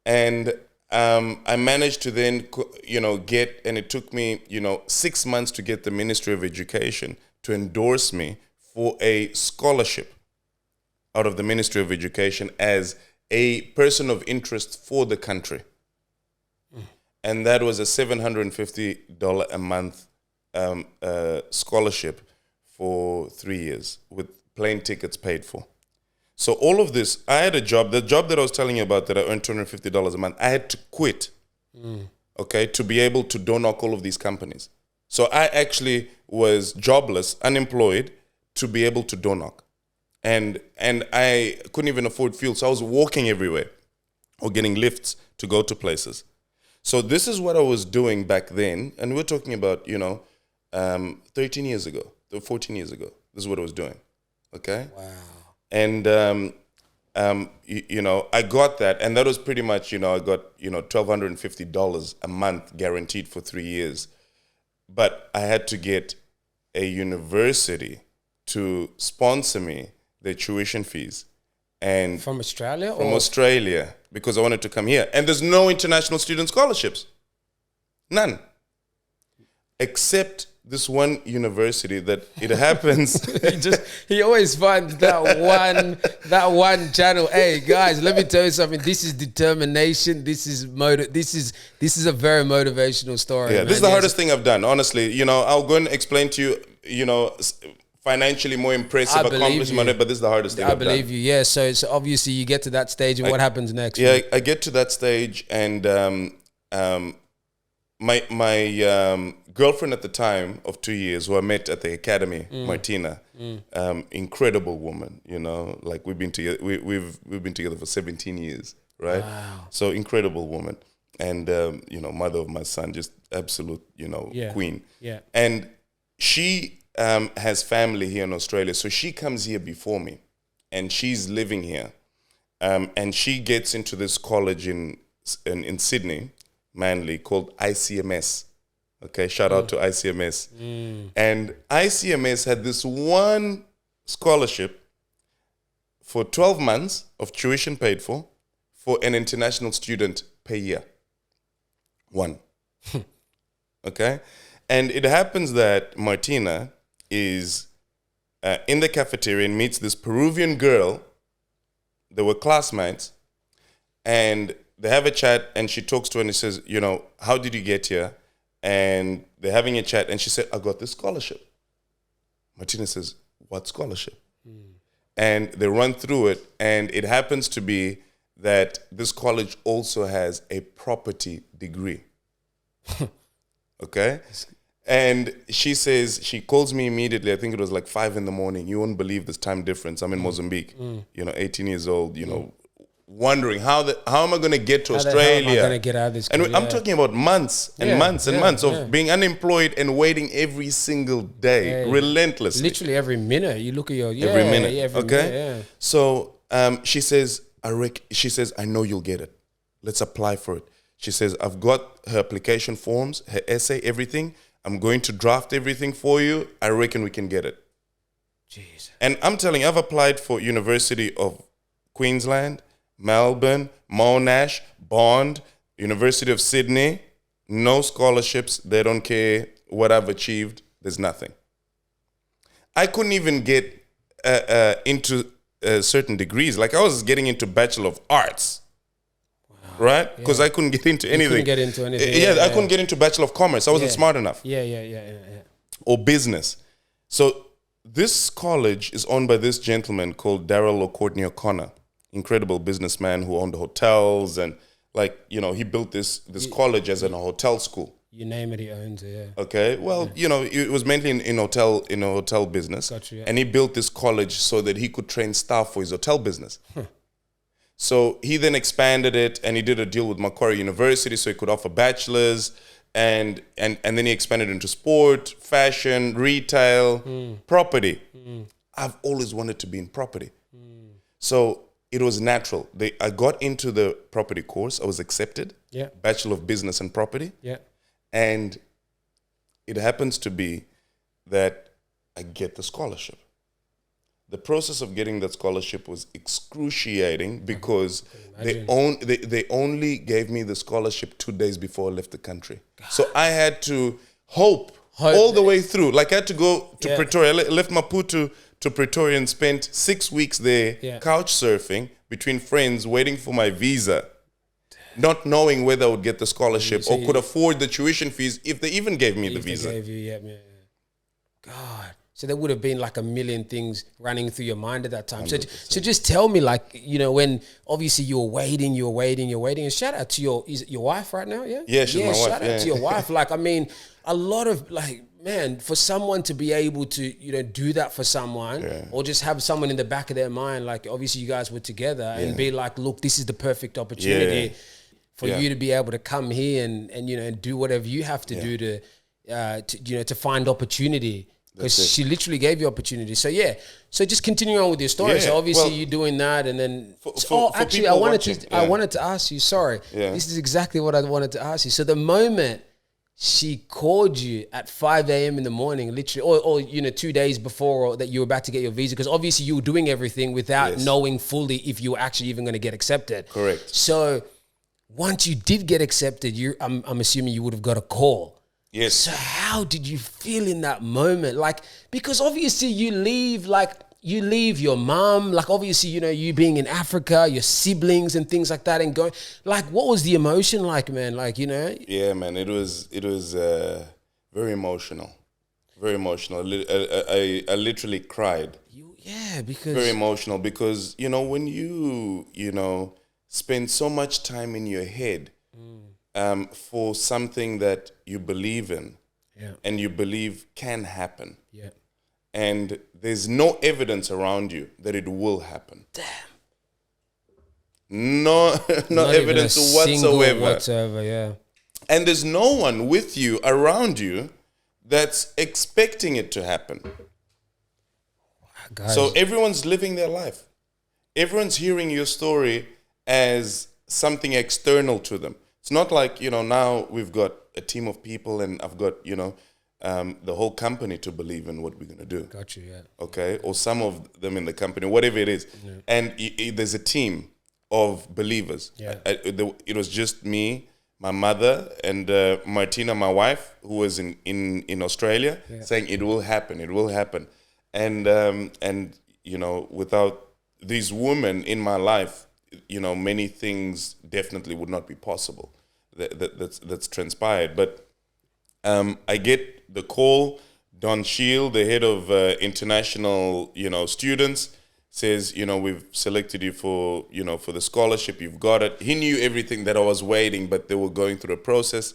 And I managed to then, you know, get, and it took me, you know, 6 months to get the Ministry of Education to endorse me for a scholarship out of the Ministry of Education as a person of interest for the country. And that was a $750 a month scholarship for 3 years with plane tickets paid for. So all of this, I had a job, the job that I was telling you about that I earned $250 a month, I had to quit, okay, to be able to door knock all of these companies. So I actually was jobless, unemployed, to be able to door knock. And I couldn't even afford fuel, so I was walking everywhere or getting lifts to go to places. So this is what I was doing back then, and we're talking about, you know, 13 years ago, 14 years ago. This is what I was doing, okay? Wow. And, you know, I got that, and that was pretty much, you know, I got, you know, $1,250 a month guaranteed for 3 years. But I had to get a university to sponsor me their tuition fees. And from Australia? From Australia, because I wanted to come here. And there's no international student scholarships. None. Except this one university that it happens. he always finds that one channel. Hey guys, let me tell you something. This is determination. This is this is a very motivational story. Yeah, man. This is the hardest thing I've done. Honestly, you know, I'll go and explain to you, you know, financially more impressive accomplishment, but this is the hardest thing I've done. I believe you. Yeah. So obviously you get to that stage, and what happens next? Yeah, I get to that stage, and my girlfriend at the time of 2 years, who I met at the academy, Martina, incredible woman. You know, like we've been together. We've been together for 17 years, right? Wow. So incredible woman, and you know, mother of my son, just absolute, you know, queen. Yeah. And she has family here in Australia, so she comes here before me, and she's living here, and she gets into this college in Sydney, Manly, called ICMS, Okay, shout out to ICMS. And ICMS had this one scholarship for 12 months of tuition paid for an international student per year. One. Okay? And it happens that Martina is in the cafeteria and meets this Peruvian girl. They were classmates. And they have a chat and she talks to her and she says, you know, how did you get here? And they're having a chat and she said, I got this scholarship. Martina says, what scholarship? And they run through it, and it happens to be that this college also has a property degree. Okay? And she says, she calls me immediately, I think it was like 5 a.m. You won't believe this time difference. I'm in Mozambique, 18 years old, wondering how am I going to get to Australia? How am I going to get out of this? And I'm talking about months and months and months of being unemployed and waiting every single day, relentlessly. Literally every minute. You look at your every minute. Every okay. Minute, So she says, I know you'll get it. Let's apply for it. She says, I've got her application forms, her essay, everything. I'm going to draft everything for you. I reckon we can get it. Jeez. And I'm telling you, I've applied for University of Queensland, Melbourne, Monash, Bond, University of Sydney. No scholarships. They don't care what I've achieved. There's nothing. I couldn't even get into certain degrees. Like I was getting into Bachelor of Arts. Right? Because I couldn't get into anything. You couldn't get into anything. I couldn't get into Bachelor of Commerce. I wasn't smart enough. Yeah. Or business. So this college is owned by this gentleman called Daryl or Courtney O'Connor. Incredible businessman who owned hotels and he built this college as a hotel school. You name it, he owns it, yeah. Okay. Well, it was mainly in a hotel business. Gotcha, yeah. And he built this college so that he could train staff for his hotel business. So he then expanded it and he did a deal with Macquarie University so he could offer bachelors and then he expanded into sport, fashion, retail, property. I've always wanted to be in property. So it was natural. I got into the property course. I was accepted. Yeah. Bachelor of Business and Property. Yeah. And it happens to be that I get the scholarship. The process of getting that scholarship was excruciating because they only gave me the scholarship 2 days before I left the country. God. So I had to hope all the way through. Like I had to go to Pretoria. I left Maputo to Pretoria and spent 6 weeks there couch surfing between friends waiting for my visa, not knowing whether I would get the scholarship or could afford the tuition fees if they even gave me the visa. They gave you, God. So there would have been like a million things running through your mind at that time. 100%. So just tell me, when obviously you're waiting, and shout out to your wife right now, yeah? Yeah, she's my wife. Shout out to your wife. A lot of for someone to be able to, do that for someone or just have someone in the back of their mind, obviously you guys were together and be like, look, this is the perfect opportunity for you to be able to come here and do whatever you have to do to find opportunity. Because she literally gave you opportunity. So just continuing on with your story. So obviously you're doing that, and then I wanted to ask you. Sorry, this is exactly what I wanted to ask you. So the moment she called you at 5 a.m. in the morning, literally, or 2 days before that you were about to get your visa, because obviously you were doing everything without knowing fully if you were actually even going to get accepted. Correct. So once you did get accepted, I'm assuming you would have got a call. Yes. So how did you feel in that moment? Because obviously you leave your mom, obviously, you being in Africa, your siblings and things like that and going, what was the emotion like, man? Yeah, man, it was very emotional. Very emotional. I literally cried. Because... Very emotional because, when you spend so much time in your head, for something that you believe in and you believe can happen. Yeah. And there's no evidence around you that it will happen. Damn. No evidence whatsoever, yeah. And there's no one with you, around you, that's expecting it to happen. Guys. So everyone's living their life. Everyone's hearing your story as something external to them. It's not like, now we've got a team of people and I've got, the whole company to believe in what we're going to do. Got you, yeah. Okay? Or some of them in the company, whatever it is. Yeah. And there's a team of believers. Yeah. It was just me, my mother, and Martina, my wife, who was in Australia, saying it will happen, it will happen. And without these women in my life, many things definitely would not be possible. That's transpired. But I get the call. Don Shield, the head of international, students, says, we've selected you for the scholarship. You've got it. He knew everything that I was waiting, but they were going through a process.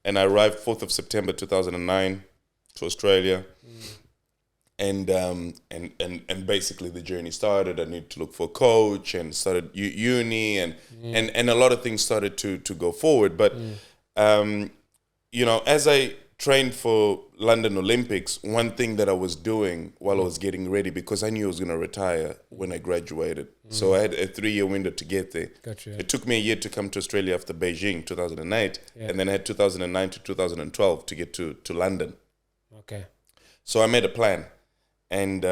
And I arrived 4th of September 2009 to Australia. And basically the journey started. I needed to look for a coach and started uni and a lot of things started to go forward. But as I trained for London Olympics, one thing that I was doing while I was getting ready, because I knew I was going to retire when I graduated. So I had a 3-year window to get there. Gotcha. It took me a year to come to Australia after Beijing, 2008. And then I had 2009 to 2012 to get to London. Okay. So I made a plan. And,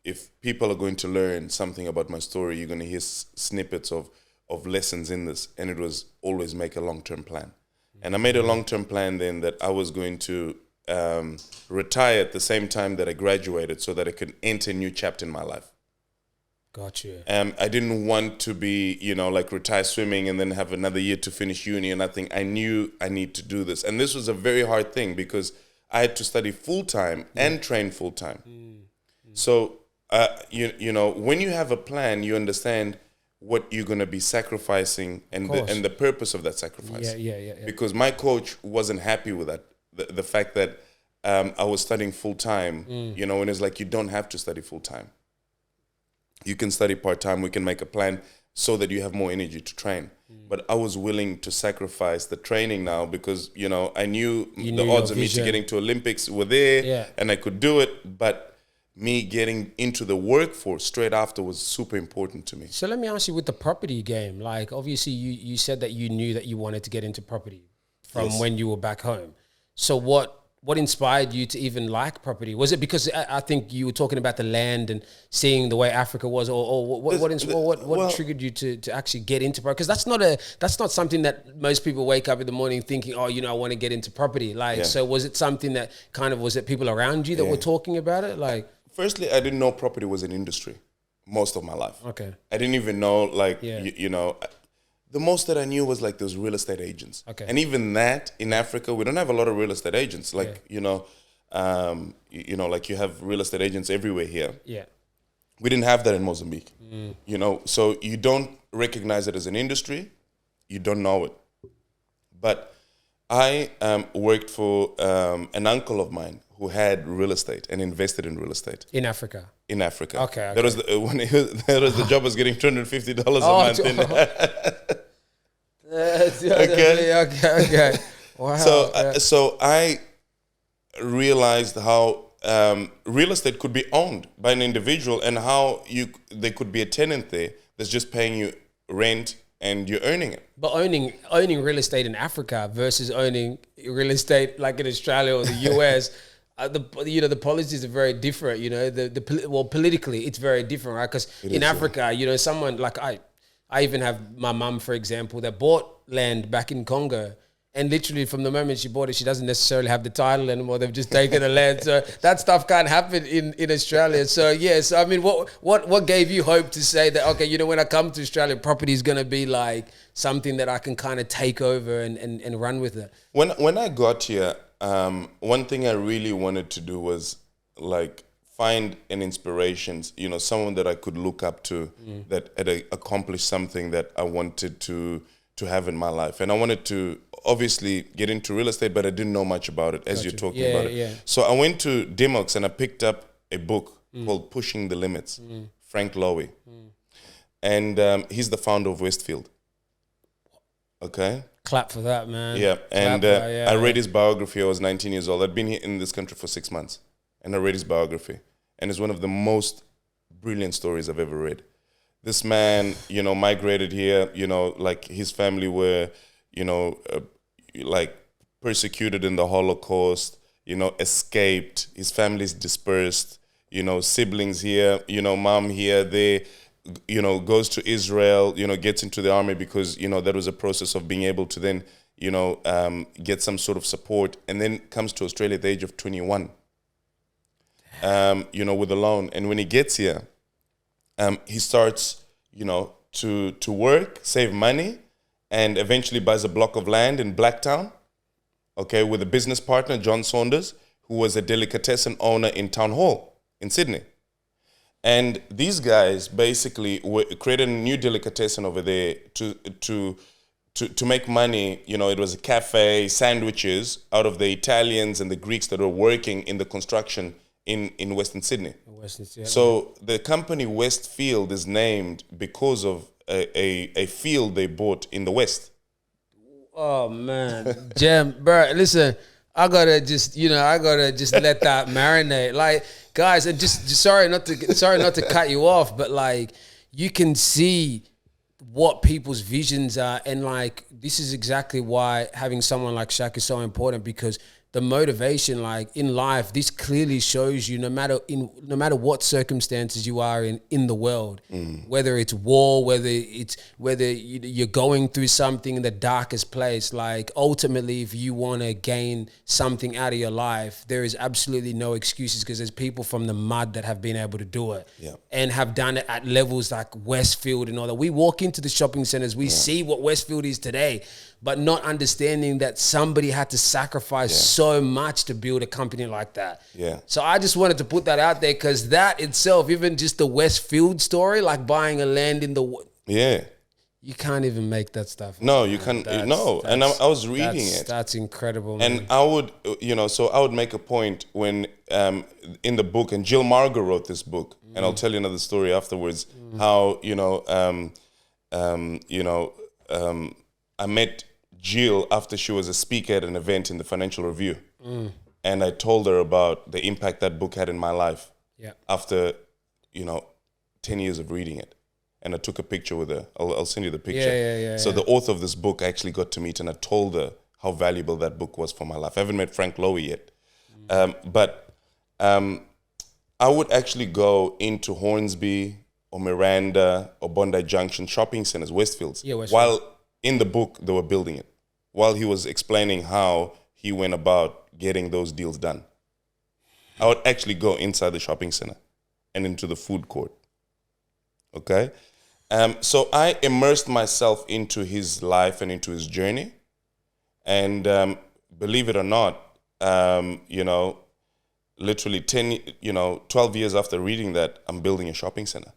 if people are going to learn something about my story, you're going to hear snippets of lessons in this. And it was always make a long-term plan. And I made a long-term plan then that I was going to retire at the same time that I graduated so that I could enter a new chapter in my life. Got you. I didn't want to be, retire swimming and then have another year to finish uni and nothing. I knew I need to do this. And this was a very hard thing because I had to study full-time and train full-time. So, when you have a plan, you understand what you're going to be sacrificing and the purpose of that sacrifice. Yeah. Because my coach wasn't happy with that. The fact that I was studying full-time, and it's like you don't have to study full-time. You can study part-time. We can make a plan so that you have more energy to train. But I was willing to sacrifice the training now because, I knew the odds of me to getting to Olympics were there and I could do it. But me getting into the workforce straight after was super important to me. So let me ask you with the property game, like obviously you said that you knew that you wanted to get into property from when you were back home. So what inspired you to even like property? Was it because I think you were talking about the land and seeing the way Africa was, or what triggered you to actually get into property? Because that's not something that most people wake up in the morning thinking, I want to get into property. So was it something that was it people around you that were talking about it? Like, firstly, I didn't know property was an industry most of my life. Okay. I didn't even know the most that I knew was like those real estate agents. Okay. And even that in Africa, we don't have a lot of real estate agents. Like, like you have real estate agents everywhere here. Yeah. We didn't have that in Mozambique. So you don't recognize it as an industry. You don't know it. But I worked for an uncle of mine who had real estate and invested in real estate. In Africa? In Africa. Okay. That was the job was getting $250 a month. Okay. Wow. So I realized how real estate could be owned by an individual and how there could be a tenant there that's just paying you rent and you're earning it. But owning real estate in Africa versus owning real estate like in Australia or the US, the policies are very different. Politically it's very different, right? Because in Africa, someone like I even have my mum, for example, that bought land back in Congo. And literally from the moment she bought it, she doesn't necessarily have the title anymore. They've just taken the land. So that stuff can't happen in Australia. So, I mean, what gave you hope to say that, okay, when I come to Australia, property is going to be like something that I can kind of take over and run with it? When I got here, one thing I really wanted to do was like find an inspiration, someone that I could look up to that had accomplished something that I wanted to have in my life. And I wanted to obviously get into real estate, but I didn't know much about it as you're talking about it. Yeah. So I went to Dimox and I picked up a book called Pushing the Limits, Frank Lowy. And he's the founder of Westfield. Okay? Clap for that, man. Yeah. And I read his biography. I was 19 years old. I'd been here in this country for 6 months. And I read his biography. And it's one of the most brilliant stories I've ever read. This man, migrated here, like his family were, like persecuted in the Holocaust, escaped, his family's dispersed, siblings here, mom here, there, goes to Israel, gets into the army because, that was a process of being able to then, get some sort of support, and then comes to Australia at the age of 21, with a loan. And when he gets here, he starts, to work, save money, and eventually buys a block of land in Blacktown, okay, with a business partner, John Saunders, who was a delicatessen owner in Town Hall in Sydney. And these guys basically created a new delicatessen over there to make money. It was a cafe, sandwiches out of the Italians and the Greeks that were working in the construction in Western Sydney. So the company Westfield is named because of a field they bought in the West. Oh man, Jam, bro, listen, I gotta just let that marinate. Like, guys, and just sorry not to cut you off, but like, you can see what people's visions are, and like, this is exactly why having someone like Shak is so important, because the motivation, like in life, this clearly shows you no matter what circumstances you are in the world, whether it's war, whether you're going through something in the darkest place, like ultimately, if you want to gain something out of your life, there is absolutely no excuses, because there's people from the mud that have been able to do it and have done it at levels like Westfield and all that. We walk into the shopping centers, we see what Westfield is today, but not understanding that somebody had to sacrifice so much to build a company like that. Yeah. So I just wanted to put that out there, because that itself, even just the Westfield story, like buying a land in the... Yeah. You can't even make that stuff up. No, you can't. No. And I was reading it. That's incredible, man. And I would, so I would make a point when, in the book, and Jill Margo wrote this book, and I'll tell you another story afterwards, how, I met Jill after she was a speaker at an event in the Financial Review. And I told her about the impact that book had in my life after, 10 years of reading it. And I took a picture with her. I'll send you the picture. So the author of this book I actually got to meet, and I told her how valuable that book was for my life. I haven't met Frank Lowy yet. But I would actually go into Hornsby or Miranda or Bondi Junction shopping centers, Westfields, while in the book they were building it, while he was explaining how he went about getting those deals done. I would actually go inside the shopping center and into the food court. Okay? So I immersed myself into his life and into his journey. And believe it or not, literally 12 years after reading that, I'm building a shopping center,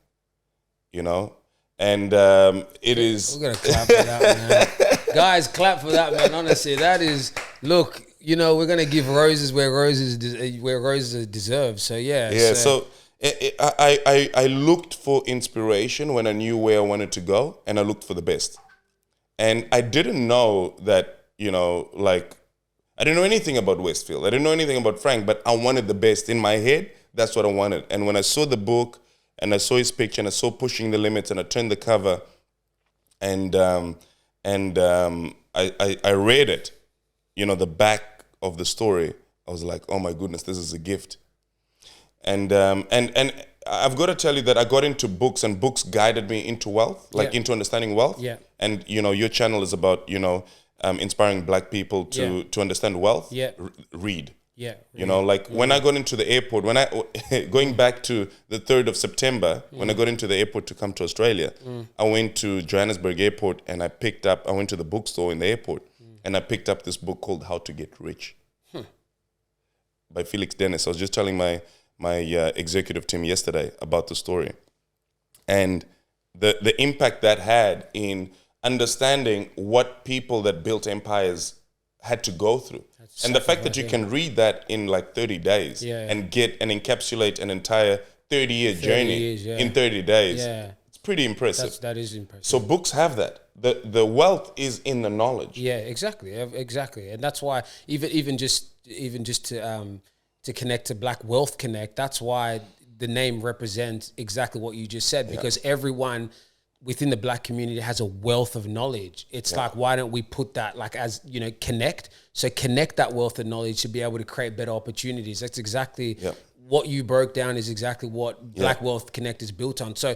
And it is... We're going to clap for that, man. Guys, clap for that, man. Honestly, that is... Look, we're going to give roses where roses are deserved. So, yeah. Yeah, so I looked for inspiration when I knew where I wanted to go, and I looked for the best. And I didn't know that, I didn't know anything about Westfield. I didn't know anything about Frank, but I wanted the best. In my head, that's what I wanted. And when I saw the book, and I saw his picture, and I saw Pushing the Limits, and I turned the cover, and I read it, the back of the story. I was like, oh my goodness, this is a gift. And I've got to tell you that I got into books, and books guided me into wealth, into understanding wealth. Yeah. And your channel is about inspiring Black people to understand wealth. Yeah. Read. Yeah. When I got into the airport, going back to the 3rd of September, when I got into the airport to come to Australia, I went to Johannesburg Airport, and I went to the bookstore in the airport, and I picked up this book called How to Get Rich by Felix Dennis. I was just telling my executive team yesterday about the story, and the impact that had in understanding what people that built empires had to go through. And the fact that you can read that in 30 days and get and encapsulate an entire 30-year journey in 30 days, it's pretty impressive. That is impressive. So books have that. The wealth is in the knowledge. Yeah, exactly, and that's why even just to connect to Black Wealth Connect, that's why the name represents exactly what you just said, because everyone within the black community has a wealth of knowledge. It's like, why don't we put that like as, you know, connect that wealth of knowledge to be able to create better opportunities. That's exactly what you broke down is exactly what Black Wealth Connect is built on. So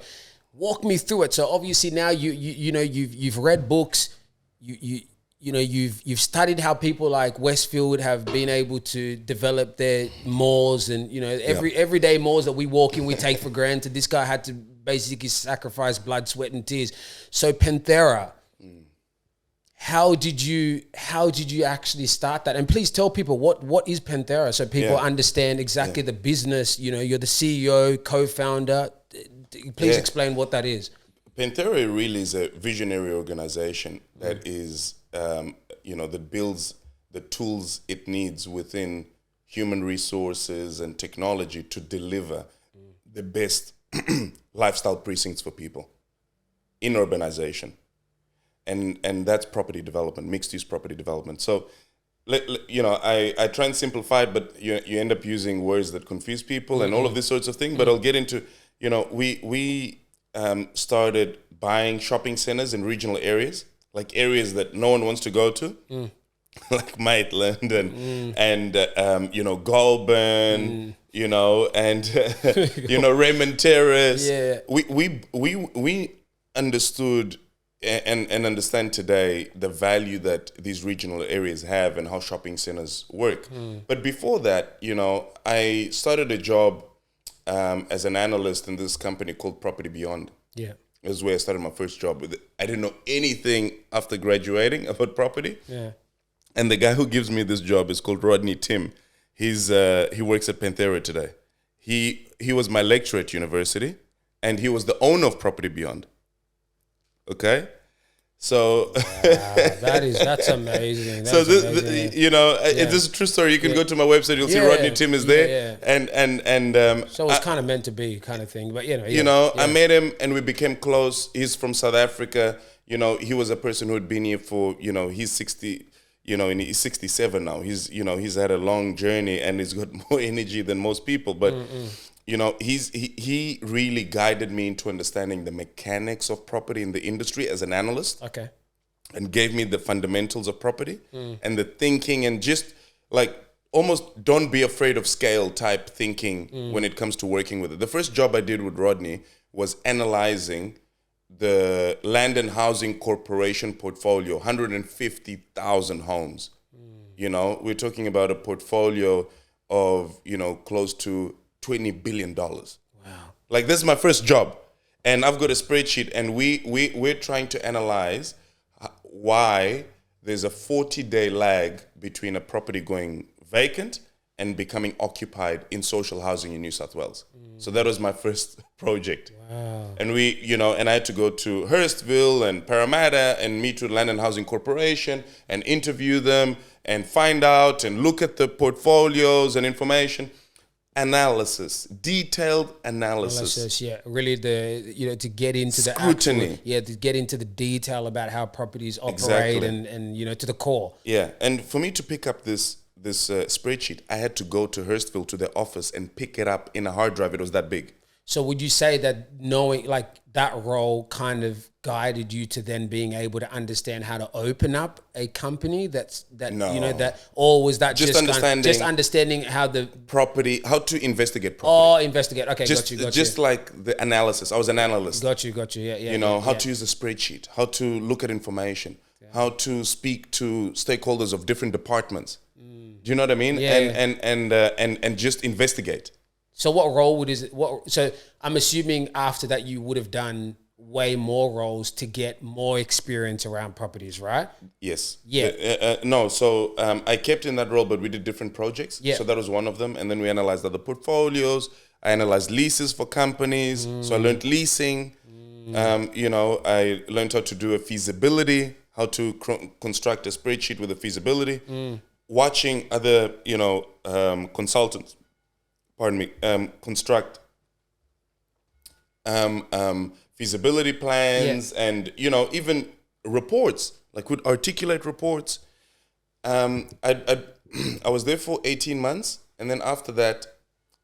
walk me through it. So obviously now you know, you've read books, you know, you've studied how people like Westfield have been able to develop their malls, and you know, everyday malls that we walk in, we take for granted. This guy had to basically sacrifice blood, sweat, and tears. So Panthera, how did you actually start that? And please tell people what is Panthera, so people understand exactly the business. You know, you're the CEO, co-founder. Please explain what that is. Panthera really is a visionary organization that is, you know, that builds the tools it needs within human resources and technology to deliver the best lifestyle precincts for people in urbanization. And that's property development, mixed-use property development. So, you know, I try and simplify it, but you end up using words that confuse people and all of these sorts of things. But I'll get into, you know, we started buying shopping centers in regional areas, like areas that no one wants to go to, like Maitland and you know, Goulburn, you know, and you know, Raymond Terrace. Yeah. We understood and understand today the value that these regional areas have and how shopping centers work. But before that, you know, I started a job as an analyst in this company called Property Beyond. Yeah. This is where I started my first job with it. I didn't know anything after graduating about property. Yeah. And the guy who gives me this job is called Rodney Tim. He works at Panthera today. He was my lecturer at university, and he was the owner of Property Beyond. Okay? So that's amazing. That's amazing. You know, this is a true story. You can go to my website. You'll see Rodney Tim is there, and so it's kind of meant to be kind of thing. But you know, I met him and we became close. He's from South Africa. You know, he was a person who had been here for, you know, he's 60. You know, and he's 67 now. He's had a long journey and he's got more energy than most people. But you know, he really guided me into understanding the mechanics of property in the industry as an analyst. Okay. And gave me the fundamentals of property and the thinking, and just like almost don't be afraid of scale type thinking when it comes to working with it. The first job I did with Rodney was analyzing the Land and Housing Corporation portfolio, 150,000 homes. You know, we're talking about a portfolio of, you know, close to $20 billion. Wow. Like, this is my first job. And I've got a spreadsheet, and we're trying to analyze why there's a 40-day lag between a property going vacant and becoming occupied in social housing in New South Wales. So that was my first project. Wow. And I had to go to Hurstville and Parramatta and meet with Land and Housing Corporation and interview them and find out and look at the portfolios and information. Detailed analysis. Yeah, really to get into scrutiny. To get into the detail about how properties operate and you know, to the core. Yeah, and for me to pick up this spreadsheet, I had to go to Hurstville to their office and pick it up in a hard drive. It was that big. So would you say that knowing, like, that role kind of guided you to then being able to understand how to open up a company No. You know, that, or was that just understanding how the property, how to investigate property? Oh, investigate. Okay, got you. Just like the analysis. I was an analyst. Got you. Yeah. You know, how to use a spreadsheet, how to look at information, how to speak to stakeholders of different departments. Do you know what I mean? And just investigate. So so I'm assuming after that you would have done way more roles to get more experience around properties, right? Yes. Yeah. No, so I kept in that role, but we did different projects. Yeah. So that was one of them. And then we analyzed other portfolios. I analyzed leases for companies. So I learned leasing. You know, I learned how to do a feasibility, how to construct a spreadsheet with a feasibility. Watching other, you know, consultants, construct feasibility plans and, you know, even reports, like would articulate reports. I was there for 18 months. And then after that,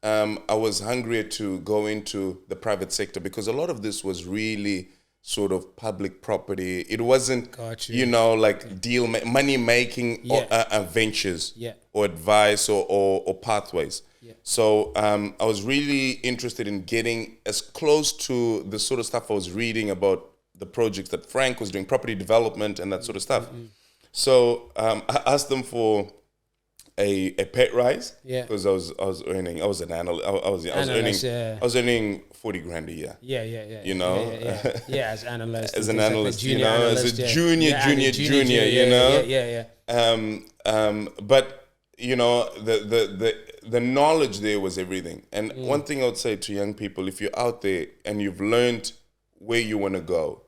I was hungrier to go into the private sector because a lot of this was really sort of public property. It wasn't, Got you. you know, like money making ventures or advice or pathways. So I was really interested in getting as close to the sort of stuff I was reading about the projects that Frank was doing, property development and that sort of stuff. So I asked them for a pay rise because I was earning. I was an analyst. I was earning 40 grand a year. You know, as analyst, as an analyst, like you know, analyst, as a junior, you know. But you know, the knowledge there was everything. And one thing I would say to young people, if you're out there and you've learned where you want to go,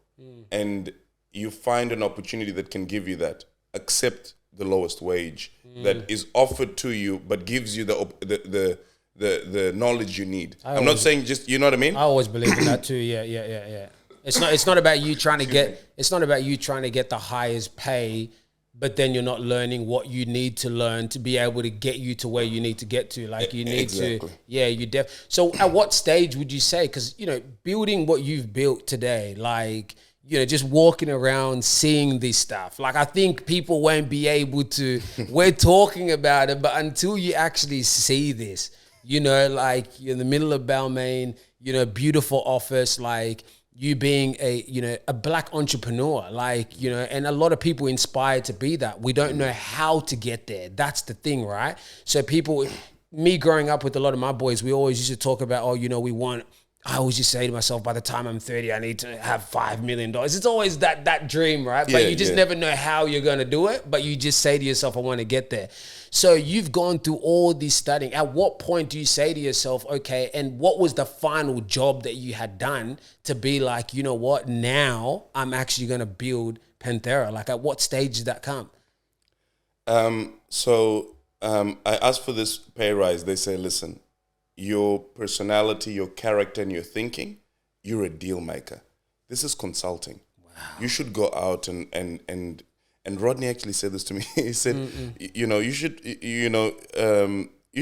and you find an opportunity that can give you that, accept the lowest wage that is offered to you, but gives you the knowledge you need. I'm not saying just, you know what I mean? I always believe in that too. Yeah. It's not about you trying to get. It's not about you trying to get the highest pay, but then you're not learning what you need to learn to be able to get you to where you need to get to. Like you need to. Yeah, So at what stage would you say? Because you know, building what you've built today, like, you know, just walking around seeing this stuff. Like, I think people won't be able to, we're talking about it, but until you actually see this, you know, like you're in the middle of Balmain, you know, beautiful office, like you being a black entrepreneur, like, you know, and a lot of people inspired to be that. We don't know how to get there. That's the thing, right? So me growing up with a lot of my boys, we always used to talk about, I always just say to myself, by the time I'm 30, I need to have $5 million. It's always that dream, right? But you just never know how you're going to do it. But you just say to yourself, I want to get there. So you've gone through all this studying. At what point do you say to yourself, okay, and what was the final job that you had done to be like, you know what, now I'm actually going to build Panthera? Like, at what stage did that come? I asked for this pay rise. They say, listen, your personality, your character, and your thinking, you're a deal maker. This is consulting. Wow. You should go out and Rodney actually said this to me. He said, you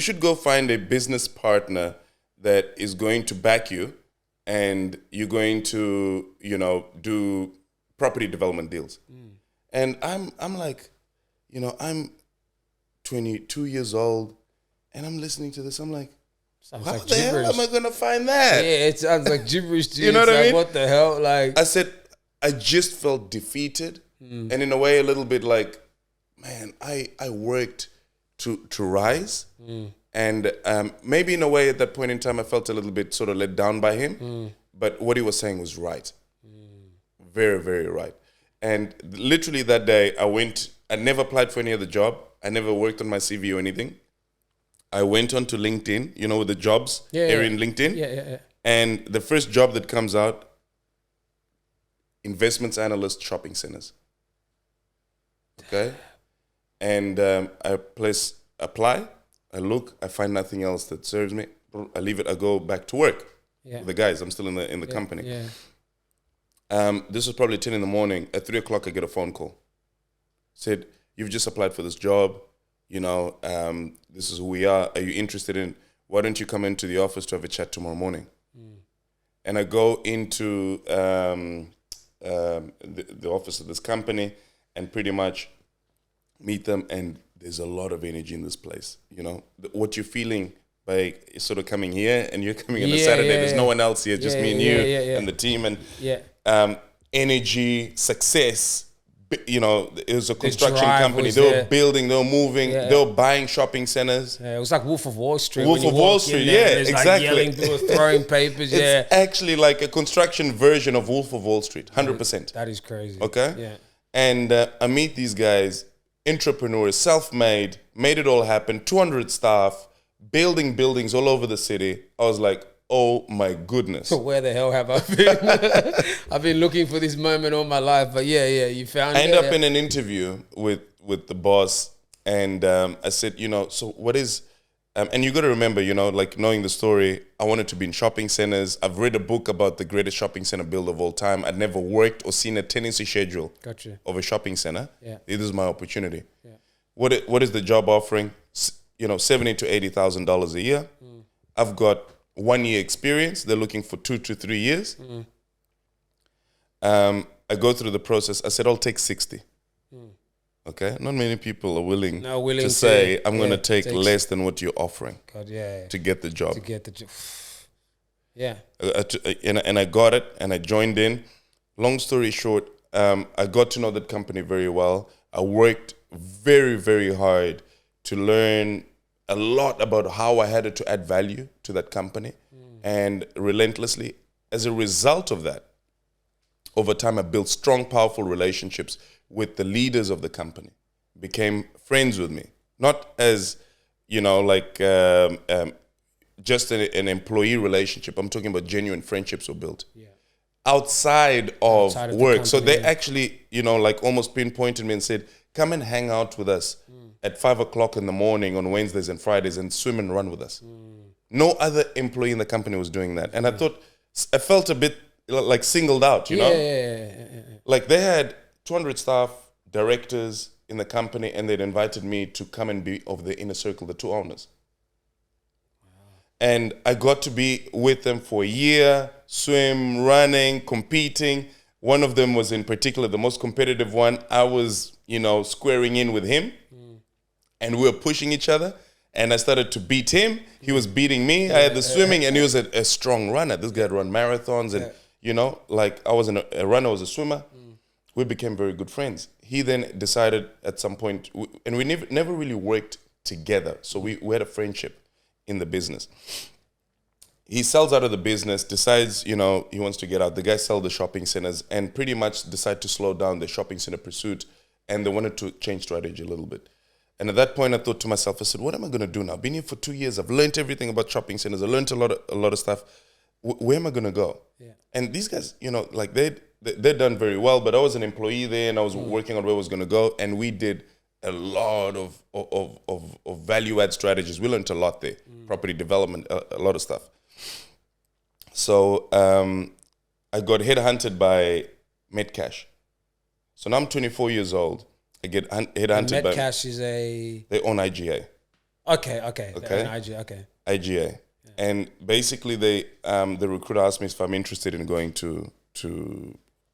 should go find a business partner that is going to back you, and you're going to, you know, do property development deals. And I'm like, you know, I'm 22 years old, and I'm listening to this. I'm like, sounds how like the gibberish. hell am I going to find that? Yeah, it sounds like gibberish to you. You know what I mean? What the hell? Like, I said, I just felt defeated, and in a way a little bit like, man, I worked to rise, and maybe in a way at that point in time I felt a little bit sort of let down by him, but what he was saying was right. Very, very right. And literally that day I never applied for any other job. I never worked on my CV or anything. I went on to LinkedIn, you know, with the jobs area in LinkedIn. Yeah. And the first job that comes out, investments analyst, shopping centers. Okay? And I apply, I look, I find nothing else that serves me. I leave it, I go back to work with the guys. I'm still in the company. Yeah. This was probably 10 in the morning. At 3 o'clock, I get a phone call. Said, you've just applied for this job. You know, this is who we are. Are you interested in, why don't you come into the office to have a chat tomorrow morning? And I go into the office of this company and pretty much meet them. And there's a lot of energy in this place. You know, what you're feeling by sort of coming here, and you're coming on a Saturday. There's no one else here, just me and you and the team. And energy, success. You know, it was a construction company. They were building, they were moving, they were buying shopping centers. Yeah, it was like Wolf of Wall Street. Wolf of Wall Street, exactly. Like yelling, throwing papers. It's actually like a construction version of Wolf of Wall Street, 100%. That is crazy. Okay? Yeah. And I meet these guys, entrepreneurs, self-made, made it all happen, 200 staff, building buildings all over the city. I was like, oh my goodness. Where the hell have I been? I've been looking for this moment all my life, but you found it. I ended up in an interview with the boss, and I said, you know, so what is, and you got to remember, you know, like knowing the story, I wanted to be in shopping centers. I've read a book about the greatest shopping center build of all time. I'd never worked or seen a tenancy schedule of a shopping center. Yeah. This is my opportunity. Yeah. What is the job offering? You know, $70,000 to $80,000 a year. I've got 1 year experience. They're looking for 2 to 3 years. I go through the process. I said, I'll take 60. Okay? Not many people are willing to say, I'm going to take less than what you're offering to get the job. Yeah. And I got it, and I joined in. Long story short, I got to know that company very well. I worked very, very hard to learn a lot about how I had to add value to that company, and relentlessly. As a result of that, over time, I built strong, powerful relationships with the leaders of the company, became friends with me, not as, like just an employee relationship. I'm talking about genuine friendships were built outside of work. So they actually, like almost pinpointed me and said, come and hang out with us at 5 o'clock in the morning on Wednesdays and Fridays and swim and run with us. No other employee in the company was doing that. And I felt a bit like singled out, you know? Like they had 200 staff, directors in the company, and they'd invited me to come and be of the inner circle, the two owners. And I got to be with them for a year, swim, running, competing. One of them was in particular the most competitive one. I was, squaring in with him, and we were pushing each other. And I started to beat him. He was beating me. I had the swimming, and he was a strong runner. This guy had run marathons, and like I wasn't a runner, I was a swimmer. We became very good friends. He then decided at some point, and we never really worked together. So we had a friendship in the business. He sells out of the business, decides, he wants to get out. The guy sells the shopping centers and pretty much decide to slow down the shopping center pursuit, and they wanted to change strategy a little bit. And at that point, I thought to myself, I said, what am I going to do now? I've been here for 2 years. I've learned everything about shopping centers. I learned a lot of stuff. Where am I going to go? Yeah. And these guys, like they'd done very well, but I was an employee there, and I was working on where I was going to go. And we did a lot of value add strategies. We learned a lot there, property development, a lot of stuff. So I got headhunted by Metcash. So now I'm 24 years old. I get headhunted by Metcash is they own IGA. Okay. They own IGA. Okay. IGA. Yeah. And basically the recruiter asked me if I'm interested in going to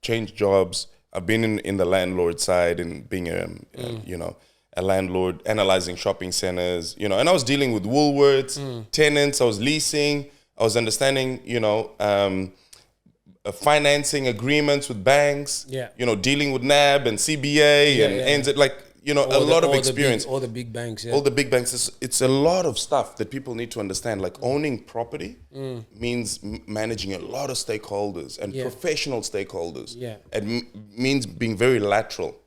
change jobs. I've been in the landlord side and being a landlord, analyzing shopping centers, and I was dealing with Woolworths, tenants, I was leasing, I was understanding, financing agreements with banks, dealing with NAB and CBA and NZ, like, a lot of experience. All the big banks, All the big banks. It's a lot of stuff that people need to understand. Like owning property means managing a lot of stakeholders and professional stakeholders. Yeah. It means being very lateral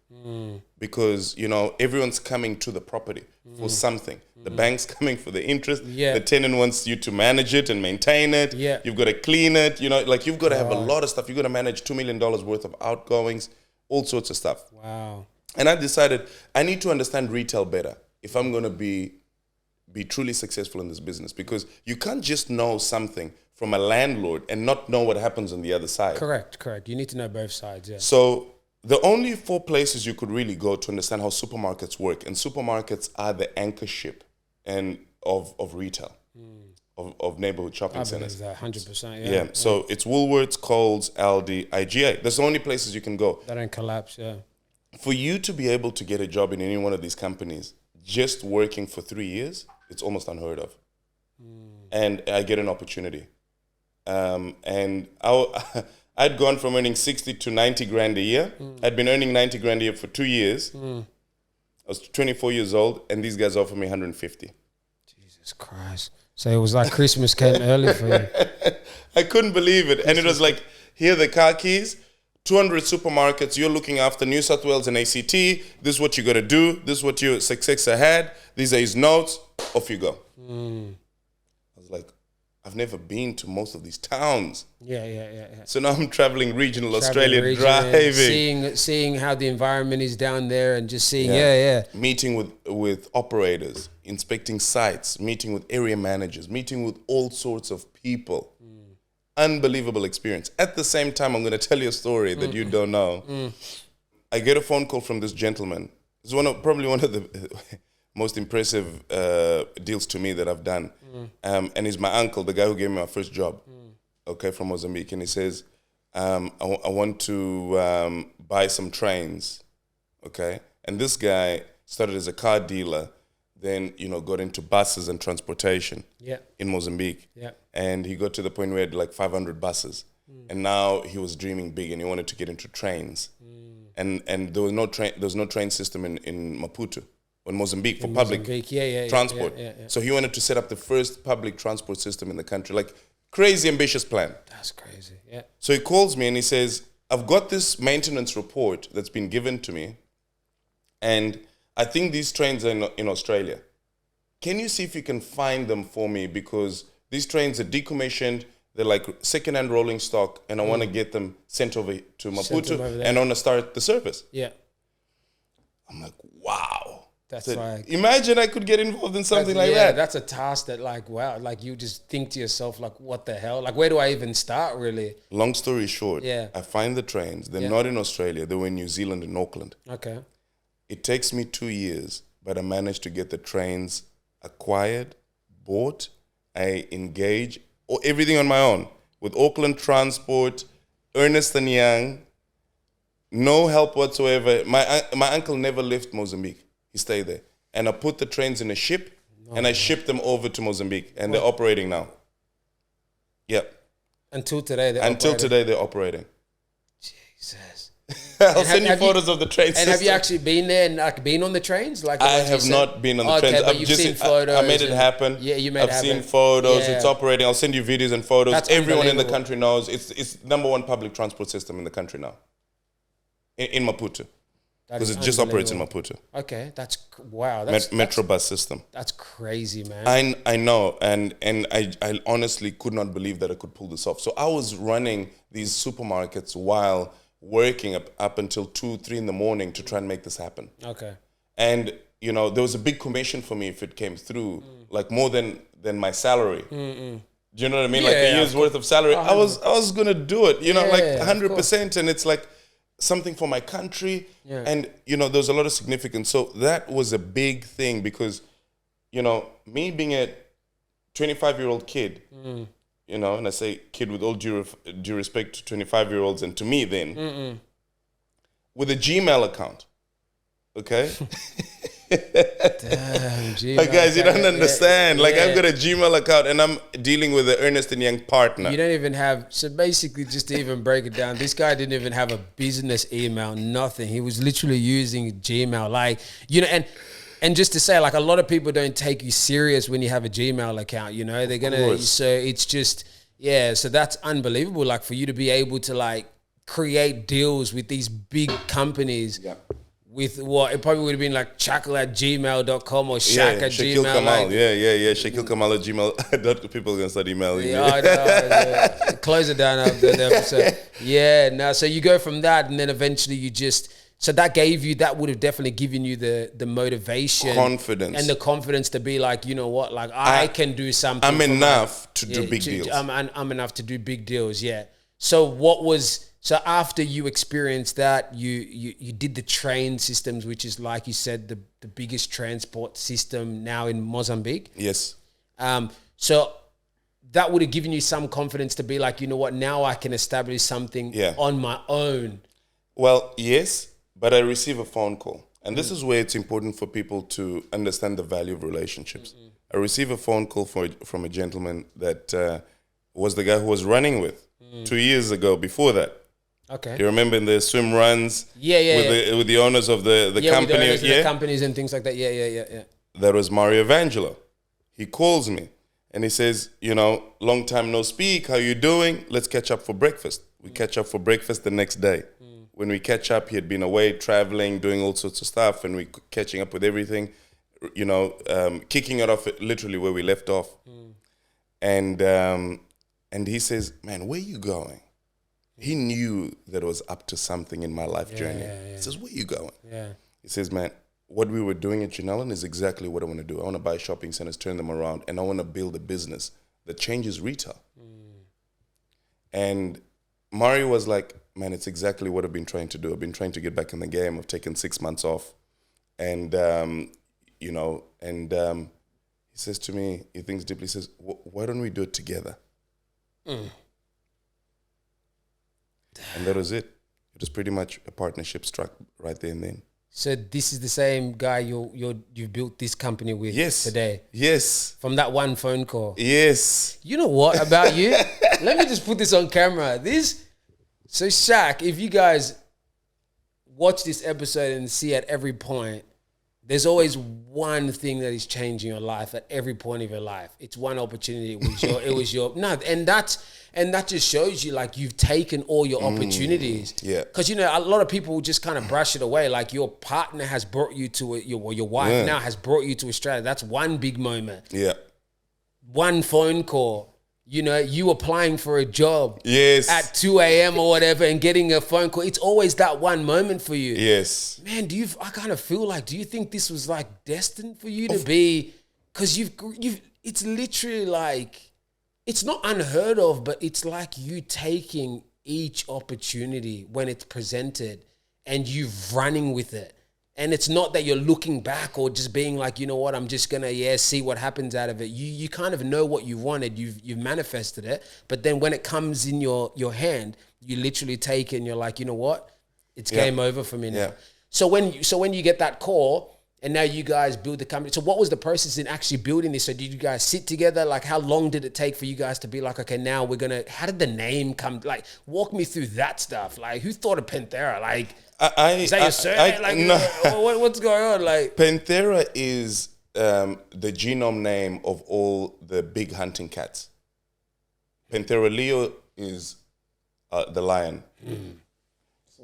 because, everyone's coming to the property for something. The bank's coming for the interest. The tenant wants you to manage it and maintain it. You've got to clean it. Like you've got to have a lot of stuff. You've got to manage $2 million worth of outgoings, all sorts of stuff. Wow. And I decided I need to understand retail better if I'm going to be truly successful in this business, because you can't just know something from a landlord and not know what happens on the other side. Correct. You need to know both sides, So the only 4 places you could really go to understand how supermarkets work, and supermarkets are the anchor ship and of retail, of neighborhood shopping centers. I believe that 100%. Yeah. So it's Woolworths, Coles, Aldi, IGA. That's the only places you can go. That ain't collapse. For you to be able to get a job in any one of these companies, just working for 3 years, it's almost unheard of. And I get an opportunity. And I'd gone from earning 60 to 90 grand a year. I'd been earning 90 grand a year for 2 years. I was 24 years old, and these guys offered me 150. Jesus Christ. So it was like Christmas came early for you. I couldn't believe it. And it was like, here are the car keys, 200 supermarkets you're looking after, New South Wales and ACT. This is what you got to do. This is what your successor had. These are his notes. Off you go. I was like, I've never been to most of these towns. Yeah. So now I'm traveling regional Australia, driving. Seeing how the environment is down there and just seeing, Meeting with operators, inspecting sites, meeting with area managers, meeting with all sorts of people. Unbelievable experience. At the same time, I'm going to tell you a story that you don't know. I get a phone call from this gentleman. It's probably one of the most impressive deals to me that I've done. And he's my uncle, the guy who gave me my first job, from Mozambique. And he says, I want to buy some trains, okay? And this guy started as a car dealer, then, got into buses and transportation in Mozambique. Yeah. And he got to the point where he had like 500 buses. And now he was dreaming big and he wanted to get into trains. And there was no train system in Maputo or in Mozambique for public transport. Yeah. So he wanted to set up the first public transport system in the country. Like, crazy ambitious plan. That's crazy. Yeah. So he calls me and he says, I've got this maintenance report that's been given to me, and I think these trains are in Australia. Can you see if you can find them for me? Because these trains are decommissioned, they're like second-hand rolling stock, and I want to get them sent over to Maputo, and I want to start the service. Yeah. I'm like, wow. That's So like... imagine I could get involved in something like that. That's a task that, like, wow, like you just think to yourself, like, what the hell? Like, where do I even start, really? Long story short, I find the trains. They're not in Australia. They were in New Zealand, in Auckland. Okay. It takes me 2 years, but I managed to get the trains acquired, bought. I engage everything on my own with Auckland Transport, Ernst & Young, no help whatsoever. My uncle never left Mozambique. He stayed there. And I put the trains in a ship, and I shipped them over to Mozambique, and they're operating now. Yep. Until today, they're operating. Jesus. I'll send you photos of the train system. And have you actually been there and like been on the trains? Like I have not been on the trains. But you've seen photos. I made it happen. Yeah, you made it happen. I've seen photos. Yeah. It's operating. I'll send you videos and photos. That's Everyone in the country knows it's number one public transport system in the country now. In Maputo. Because it just operates in Maputo. Okay, that's wow. Metro bus system. That's crazy, man. I know, and I honestly could not believe that I could pull this off. So I was running these supermarkets while working up until 2-3 in the morning to try and make this happen. Okay. And there was a big commission for me if it came through, like more than my salary. Do you know what I mean? Like a year's worth of salary. I was gonna do it. Like 100%, and it's like something for my country. Yeah. And there's a lot of significance. So that was a big thing because me being a 25-year-old kid, and I say kid with all due respect to 25-year-olds and to me then, with a Gmail account, okay? Damn, Gmail. Like, guys, you don't understand. Like, I've got a Gmail account and I'm dealing with an Ernst & Young partner. You don't even have, so basically just to even break it down, this guy didn't even have a business email, nothing. He was literally using Gmail. Like, and just to say, like, a lot of people don't take you serious when you have a Gmail account, they're going to, so it's just, so that's unbelievable. Like, for you to be able to, like, create deals with these big companies with what, it probably would have been like chakyl@gmail.com or Shaq at Chakyl Gmail. Camal, Chakyl Camal at Gmail. People are going to start emailing me. I know. Close it down after the episode. So you go from that and then eventually you just, so that would have definitely given you the motivation. Confidence. And the confidence to be like, you know what, like I can do something. I'm enough to do big deals. I'm enough to do big deals, So after you experienced that, you did the train systems, which is, like you said, the biggest transport system now in Mozambique. Yes. So that would have given you some confidence to be like, you know what, now I can establish something on my own. Well, yes, but I receive a phone call. And this is where it's important for people to understand the value of relationships. I receive a phone call from a gentleman that was the guy who was running with 2 years ago before that. Okay. You remember in the swim runs? With the owners of the company? With the owners of the companies and things like that. Yeah. That was Mario Evangelo. He calls me and he says, long time no speak. How you doing? Let's catch up for breakfast. We catch up for breakfast the next day. When we catch up, he had been away traveling, doing all sorts of stuff, and we catching up with everything, kicking it off literally where we left off. And he says, man, where you going? He knew that I was up to something in my life journey. He says, where you going? He says, man, what we were doing at Janellen is exactly what I want to do. I want to buy shopping centers, turn them around, and I want to build a business that changes retail. And Mario was like, man, it's exactly what I've been trying to do. I've been trying to get back in the game. I've taken 6 months off. And, he says to me, he thinks deeply, he says, why don't we do it together? And that was it. It was pretty much a partnership struck right there and then. So this is the same guy you built this company with today? Yes. From that one phone call? Yes. You know what about you? Let me just put this on camera. So Shaq, if you guys watch this episode and see at every point, there's always one thing that is changing your life at every point of your life. It's one opportunity. And that just shows you like you've taken all your opportunities. Yeah. Because a lot of people just kind of brush it away. Like your partner has brought you to your wife now has brought you to Australia. That's one big moment. Yeah. One phone call. You applying for a job at 2 a.m. or whatever and getting a phone call. It's always that one moment for you. Yes. Man, I kind of feel like, do you think this was like destined for you to be? Because it's literally like, it's not unheard of, but it's like you taking each opportunity when it's presented and you running with it. And it's not that you're looking back or just being like, you know what, I'm just gonna see what happens out of it. You kind of know what you wanted, you've manifested it, but then when it comes in your hand, you literally take it and you're like, you know what, it's game over for me now. Yeah. So when you get that call and now you guys build the company, so what was the process in actually building this? So did you guys sit together? Like how long did it take for you guys to be like, okay, now how did the name come? Like walk me through that stuff. Like who thought of Panthera? Like, is that your surname? No. What's going on? Like Panthera is the genome name of all the big hunting cats. Panthera leo is the lion.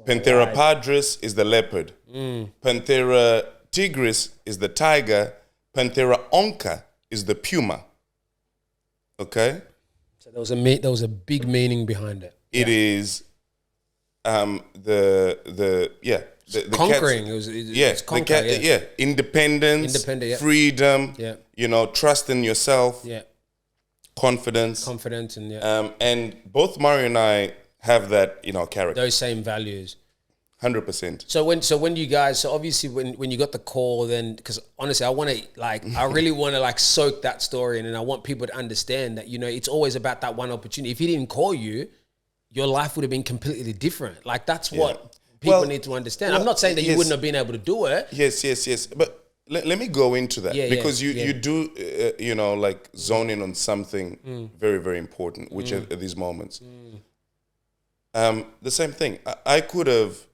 Panthera pardus is the leopard. Panthera tigris is the tiger. Panthera onca is the puma. Okay? So there was a big meaning behind it. It is the conquering. Cats, independence, freedom. Trust in yourself. Confidence, and both Mario and I have that character. Those same values. 100%. So when you guys, so obviously when you got the call, then because honestly I really want to soak that story in, and I want people to understand that it's always about that one opportunity. If he didn't call you, your life would have been completely different. Like that's what people need to understand. I'm not saying that you wouldn't have been able to do it. Yes. But let me go into that because you do zone in on something very, very important, which are these moments. The same thing. I could have.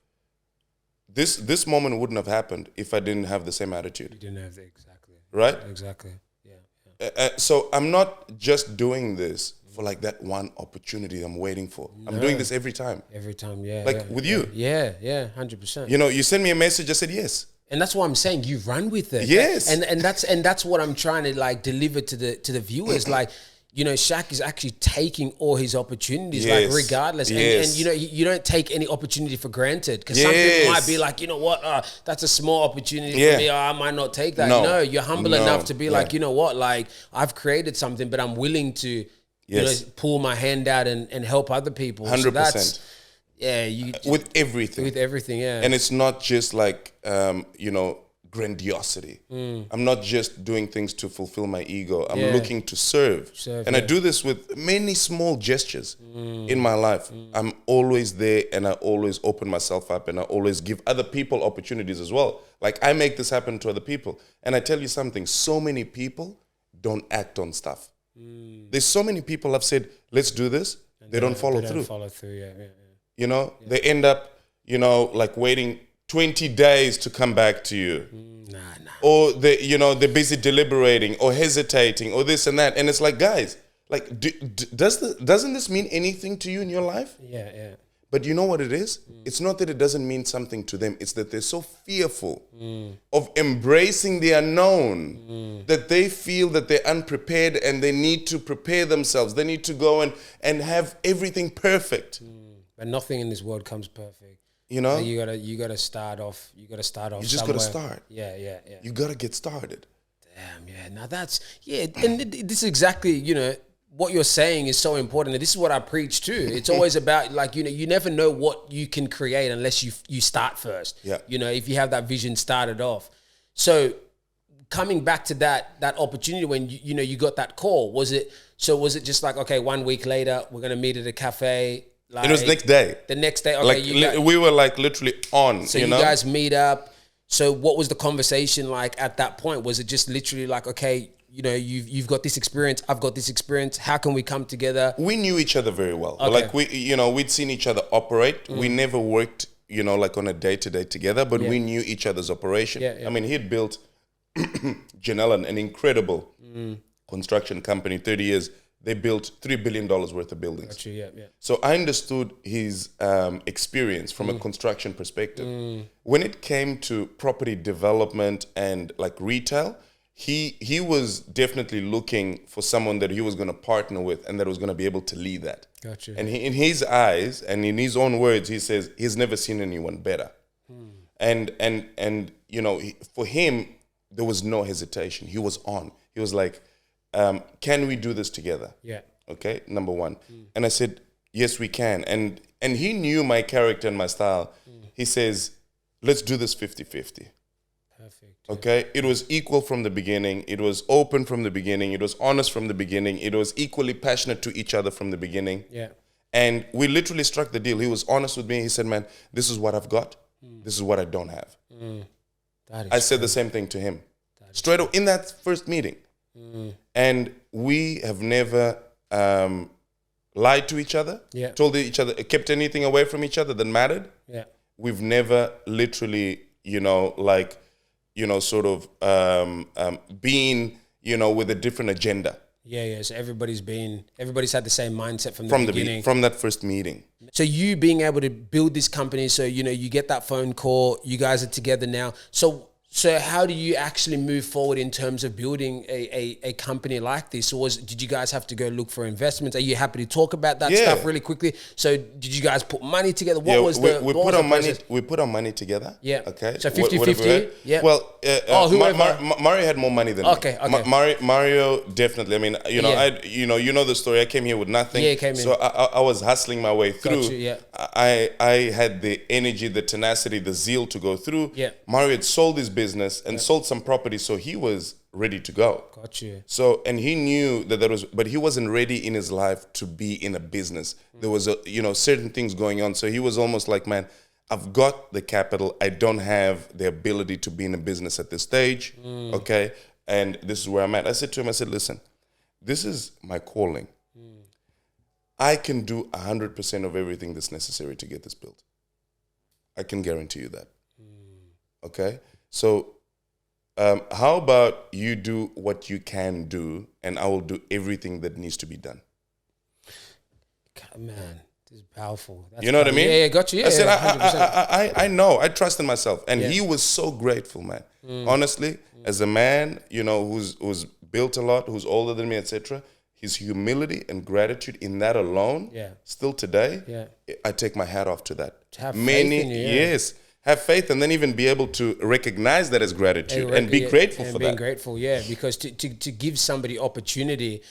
This moment wouldn't have happened if I didn't have the same attitude. You didn't have the exactly. Right? Exactly. Yeah. So I'm not just doing this for that one opportunity I'm waiting for. No. I'm doing this every time. Every time, yeah. With you. Yeah, 100%. You send me a message, I said yes. And that's why I'm saying you run with it. Yes. And that's what I'm trying to deliver to the viewers. Shaq is actually taking all his opportunities, regardless. Yes. And you don't take any opportunity for granted. Because some people might be like, you know what, that's a small opportunity for me. I might not take that. No, you're humble enough to be like, you know what, I've created something, but I'm willing to pull my hand out and help other people. 100%. So with everything. With everything, yeah. And it's not just grandiosity. I'm not just doing things to fulfill my ego. I'm looking to serve. And I do this with many small gestures in my life. I'm always there, and I always open myself up, and I always give other people opportunities as well. Like I make this happen to other people. And I tell you something, so many people don't act on stuff. There's so many people I've said, let's do this. They don't follow through. They end up, waiting 20 days to come back to you. Nah. Or they're busy deliberating or hesitating or this and that. And it's like, guys, doesn't this mean anything to you in your life? Yeah. But you know what it is? It's not that it doesn't mean something to them. It's that they're so fearful of embracing the unknown that they feel that they're unprepared and they need to prepare themselves. They need to go and have everything perfect. But nothing in this world comes perfect. You gotta start off. You just somewhere. Gotta start. Yeah. You gotta get started. Damn, yeah. Now that's and this is exactly what you're saying is so important. And this is what I preach too. It's always about you never know what you can create unless you start first. Yeah. If you have that vision started off. So coming back to that opportunity when you got that call, was it just like, okay, 1 week later we're gonna meet at a cafe? Like, it was next day. The next day, okay. Like we were like literally on. So you guys meet up. So what was the conversation like at that point? Was it just literally like, okay, you know, you've got this experience, I've got this experience. How can we come together? We knew each other very well. Okay. Like we'd seen each other operate. We never worked, like on a day-to-day together, but we knew each other's operation. Yeah, yeah. I mean, he'd built Janelle, an incredible construction company, 30 years. They built $3 billion worth of buildings. Got you, yeah. So I understood his experience from a construction perspective. When it came to property development and like retail, he was definitely looking for someone that he was going to partner with and that was going to be able to lead that. Got you. And in his eyes and in his own words, he says he's never seen anyone better. And for him, there was no hesitation. He was on. He was like, can we do this together? Yeah. Okay, number one. And I said, yes, we can. And he knew my character and my style. He says, let's do this 50-50. Perfect. Okay, it was equal from the beginning. It was open from the beginning. It was honest from the beginning. It was equally passionate to each other from the beginning. Yeah. And we literally struck the deal. He was honest with me. He said, man, this is what I've got. This is what I don't have. I said the same thing to him. Straight away in that first meeting. And we have never lied to each other, told each other, kept anything away from each other that mattered. Yeah. We've never literally, been, with a different agenda. Yeah. So everybody's had the same mindset from the beginning. From that first meeting. So you being able to build this company, so, you get that phone call, you guys are together now. So how do you actually move forward in terms of building a company like this? Or did you guys have to go look for investments? Are you happy to talk about that stuff really quickly? So did you guys put money together? We put our money together. Yeah. Okay. So 50-50? Yeah. Well, Mario had more money than me. Okay. Mario definitely. I mean, you know the story. I came here with nothing. Yeah, you came in. So I was hustling my way through. Got you, yeah. I had the energy, the tenacity, the zeal to go through. Yeah. Mario had sold his business and sold some property, so he was ready to go. Got you. So, and he knew that but he wasn't ready in his life to be in a business. There was certain things going on. So he was almost like, man, I've got the capital. I don't have the ability to be in a business at this stage. Okay. And this is where I'm at. I said to him, listen, this is my calling. I can do 100% of everything that's necessary to get this built. I can guarantee you that. Okay. So how about you do what you can do and I will do everything that needs to be done. Man, this is powerful. That's you know what I mean? Yeah, got you. Yeah, I said, 100%. I know. I trust in myself. And he was so grateful, man. Honestly, as a man, who's built a lot, who's older than me, etc., his humility and gratitude in that alone, still today, I take my hat off to that. To have faith in you, yes. Have faith and then even be able to recognize that as gratitude and be grateful for that. Being grateful, because to give somebody opportunity,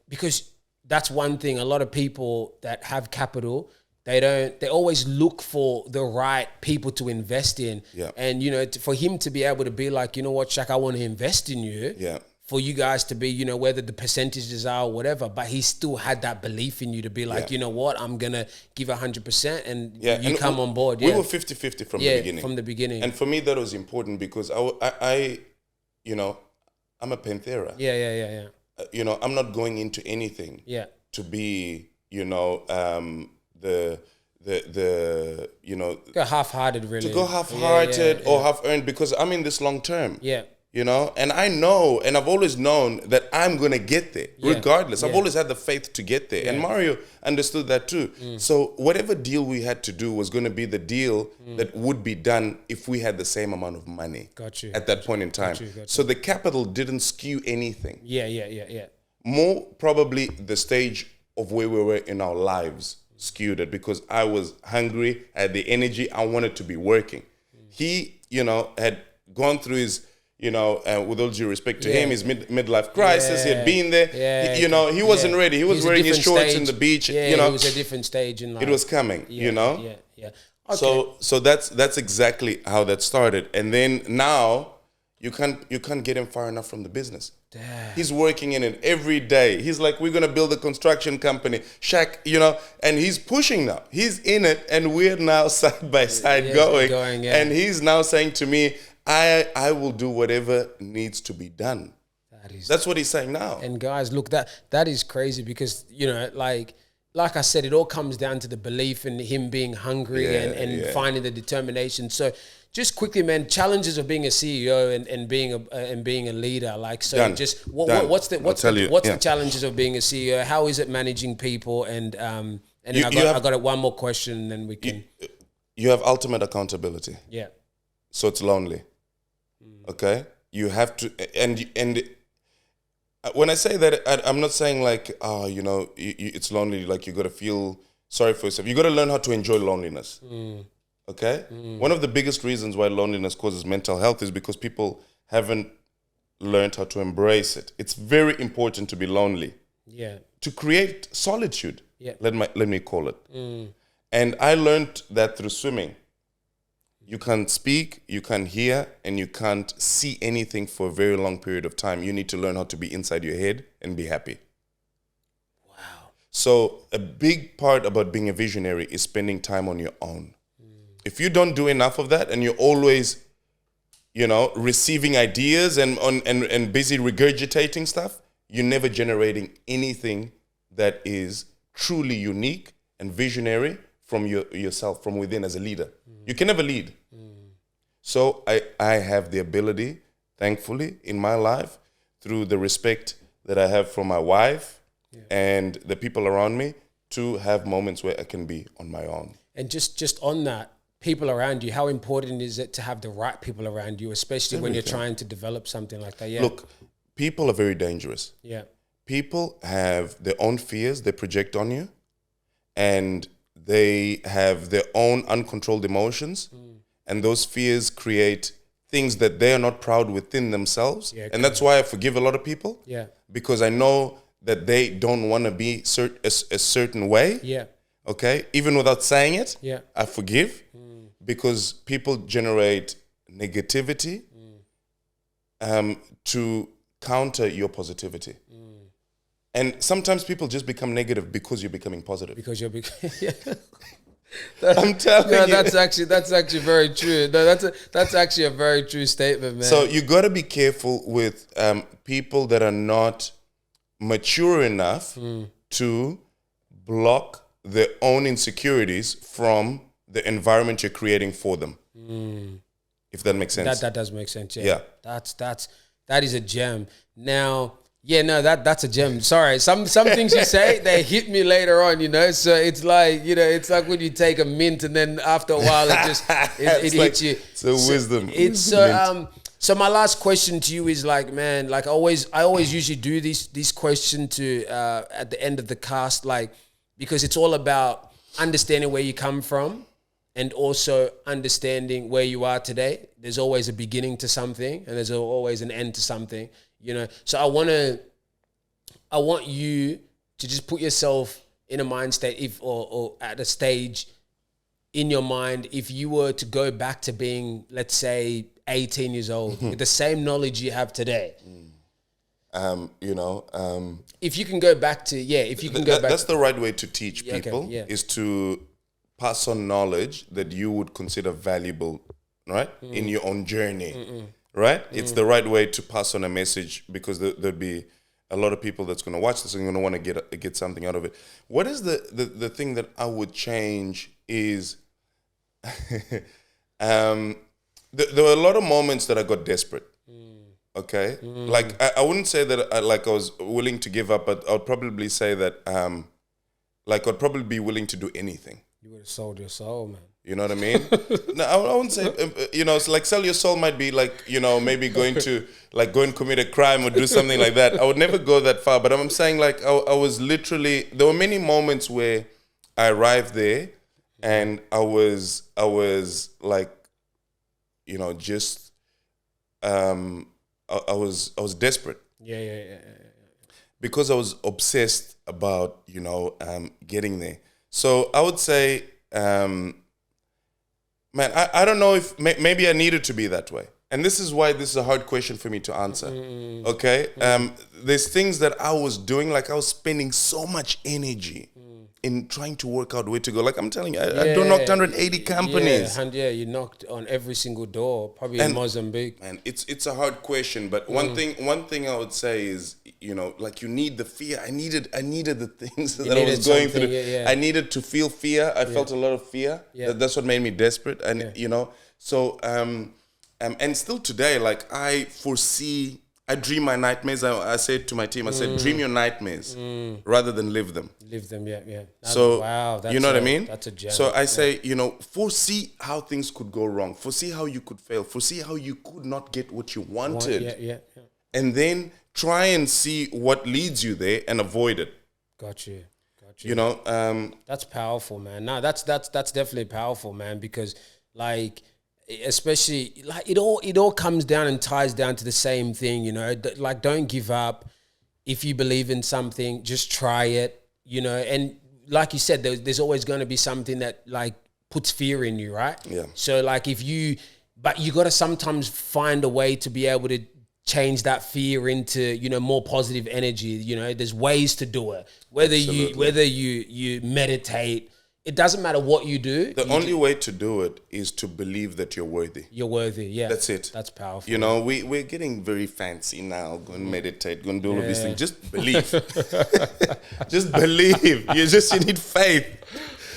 because that's one thing. A lot of people that have capital, they always look for the right people to invest in. Yeah. And, for him to be able to be like, you know what, Shaq, I want to invest in you. Yeah. For you guys to be, whether the percentages are or whatever, but he still had that belief in you to be like, you know what, I'm going to give 100% and you come on board. We were 50-50 from the beginning. From the beginning. And for me, that was important because I'm a Panthera. Yeah. I'm not going into anything to be, go half-hearted really. To go half-hearted or half-earned because I'm in this long term. Yeah. And I know, and I've always known that I'm going to get there, regardless. I've always had the faith to get there. And Mario understood that too. So whatever deal we had to do was going to be the deal that would be done if we had the same amount of money at that point in time. Got you. So the capital didn't skew anything. Yeah. More probably the stage of where we were in our lives skewed it because I was hungry, I had the energy, I wanted to be working. He, had gone through his... with all due respect to him, his midlife crisis, he had been there. He wasn't ready. He was wearing his shorts in the beach. It was a different stage in life. It was coming, Yeah. Okay. So that's exactly how that started. And then now you can't get him far enough from the business. He's working in it every day. He's like, we're going to build a construction company. Shaq, you know, and he's pushing now. He's in it, and we're now side by side going. And he's now saying to me, I will do whatever needs to be done. That's what he's saying now. And guys, look, that is crazy because, you know, like I said, it all comes down to the belief in him being hungry and finding the determination. So just quickly, man, challenges of being a CEO and being a leader. Like, so Done. just what's the challenges of being a CEO? How is it managing people? And I got one more question, and then we can. You have ultimate accountability. Yeah. So it's lonely. Okay, you have to, and when I say that, I'm not saying like, you know, it's lonely. Like you got to feel sorry for yourself. You got to learn how to enjoy loneliness. Okay? One of the biggest reasons why loneliness causes mental health is because people haven't learned how to embrace it. It's very important to be lonely. Yeah. To create solitude. Yeah. Let me call it. And I learned that through swimming. You can't speak, you can't hear, and you can't see anything for a very long period of time. You need to learn how to be inside your head and be happy. Wow. So a big part about being a visionary is spending time on your own. If you don't do enough of that and you're always, you know, receiving ideas and busy regurgitating stuff, you're never generating anything that is truly unique and visionary from yourself, from within as a leader. You can never lead. So I have the ability, thankfully, in my life, through the respect that I have from my wife and the people around me, to have moments where I can be on my own. And just on that, people around you, how important is it to have the right people around you, especially when you're trying to develop something like that? Yeah. Look, people are very dangerous. Yeah. People have their own fears they project on you, and they have their own uncontrolled emotions, and those fears create things that they are not proud within themselves. Yeah, and that's why I forgive a lot of people. Yeah. Because I know that they don't want to be a certain way. Yeah. Okay? Even without saying it, I forgive because people generate negativity to counter your positivity. And sometimes people just become negative because you're becoming positive. Because you're I'm telling you. That's actually very true. No, that's actually a very true statement, man. So you got to be careful with people that are not mature enough to block their own insecurities from the environment you're creating for them. If that makes sense. That does make sense. Yeah. That is a gem. Now, that's a gem. Sorry, some things you say, they hit me later on, you know. So it's like, you know, it's like when you take a mint and then after a while it just it hits you. It's a wisdom. It's so my last question to you is like, man, like I always usually do these questions to at the end of the cast, like, because it's all about understanding where you come from and also understanding where you are today. There's always a beginning to something and there's always an end to something. You know, so I want you to just put yourself in a mind state, or at a stage in your mind, if you were to go back to being, let's say, 18 years old with the same knowledge you have today. If you can go back to, that's the right way to teach people, is to pass on knowledge that you would consider valuable, right, in your own journey. Right? It's the right way to pass on a message, because there'd be a lot of people that's going to watch this and going to want to get something out of it. What is the thing that I would change is there were a lot of moments that I got desperate. Okay? Like, I wouldn't say that I was willing to give up, but I would probably say that I'd probably be willing to do anything. You would have sold your soul, man. You know what I mean? No, I wouldn't say, it's like sell your soul might be like, maybe going to go and commit a crime or do something like that. I would never go that far. But I'm saying, like, I was literally, there were many moments where I arrived there and I was like, just, I was desperate. Yeah. Because I was obsessed about, getting there. So I would say, man, I don't know if maybe I needed to be that way. and this is why this is a hard question for me to answer. Okay, there's things that I was doing, like I was spending so much energy in trying to work out where to go. Like I'm telling you, I knocked 180 companies. Yeah, you knocked on every single door, probably in Mozambique. And it's a hard question, but one thing I would say is, you know, like you need the fear. I needed the things that I was going through. I needed to feel fear. I felt a lot of fear. That's what made me desperate. And you know, so and still today, like I dream my nightmares. I said to my team, I said, dream your nightmares rather than live them. Live them, yeah. So, wow, you know what I mean? That's a gem. So I say, you know, foresee how things could go wrong. Foresee how you could fail. Foresee how you could not get what you wanted. Yeah. And then try and see what leads you there and avoid it. Got you. You know? That's powerful, man. No, that's definitely powerful, man, because like, especially like it all comes down and ties down to the same thing, you know, like don't give up. If you believe in something, just try it, you know, and like you said, there's always going to be something that like puts fear in you, right? Yeah. So like but you got to sometimes find a way to be able to change that fear into, you know, more positive energy. You know, there's ways to do it, whether you meditate. It doesn't matter what you do. The only way to do it is to believe that you're worthy. You're worthy, yeah. That's it. That's powerful. You know, we're getting very fancy now. Go and meditate. Go and do all of these things. Just believe. Just believe. You need faith.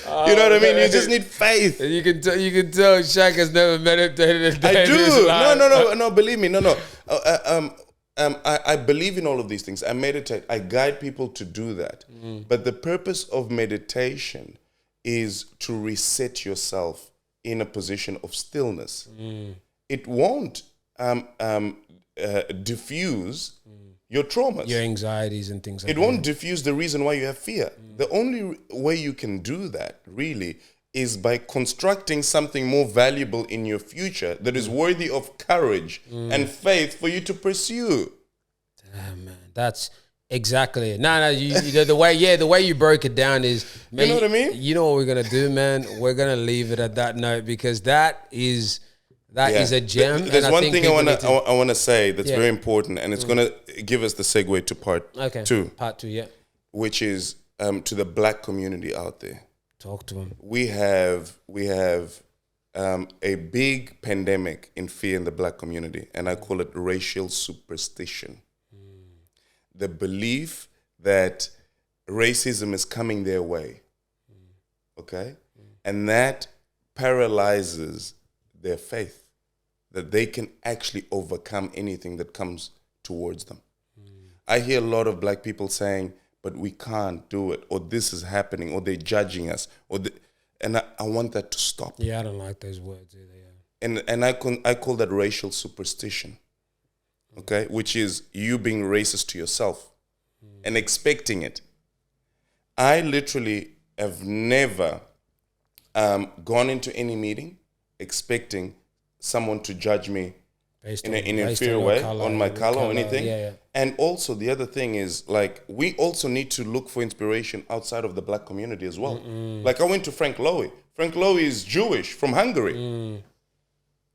You know what I mean? You just need faith. You can tell Shaq has never meditated a day. I do. No. Believe me. No. I believe in all of these things. I meditate. I guide people to do that. But the purpose of meditation is to reset yourself in a position of stillness. It won't diffuse your traumas, your anxieties and things like that. It won't diffuse the reason why you have fear. The only way you can do that, really, is by constructing something more valuable in your future that is worthy of courage and faith for you to pursue. Damn, man. That's... Exactly. No, the way you broke it down is, man, you know what I mean? You know what we're gonna do, man? We're gonna leave it at that note because that is a gem. There's one thing I wanna say that's very important, and it's gonna give us the segue to part two. Part two, yeah. Which is to the black community out there. Talk to them. We have a big pandemic in fear in the black community, and I call it racial superstition. The belief that racism is coming their way, okay? And that paralyzes their faith, that they can actually overcome anything that comes towards them. I hear a lot of black people saying, but we can't do it, or this is happening, or they're judging us, and I want that to stop. Yeah, I don't like those words either, yeah. And I call that racial superstition. Okay, which is you being racist to yourself and expecting it. I literally have never gone into any meeting expecting someone to judge me in an inferior way on my color or anything. Yeah. And also the other thing is, like, we also need to look for inspiration outside of the black community as well. Like I went to Frank Lowy. Frank Lowy is Jewish from Hungary.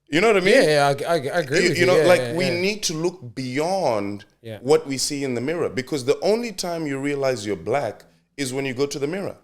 You know what I mean? Yeah, I agree with you. You know, we need to look beyond what we see in the mirror, because the only time you realize you're black is when you go to the mirror.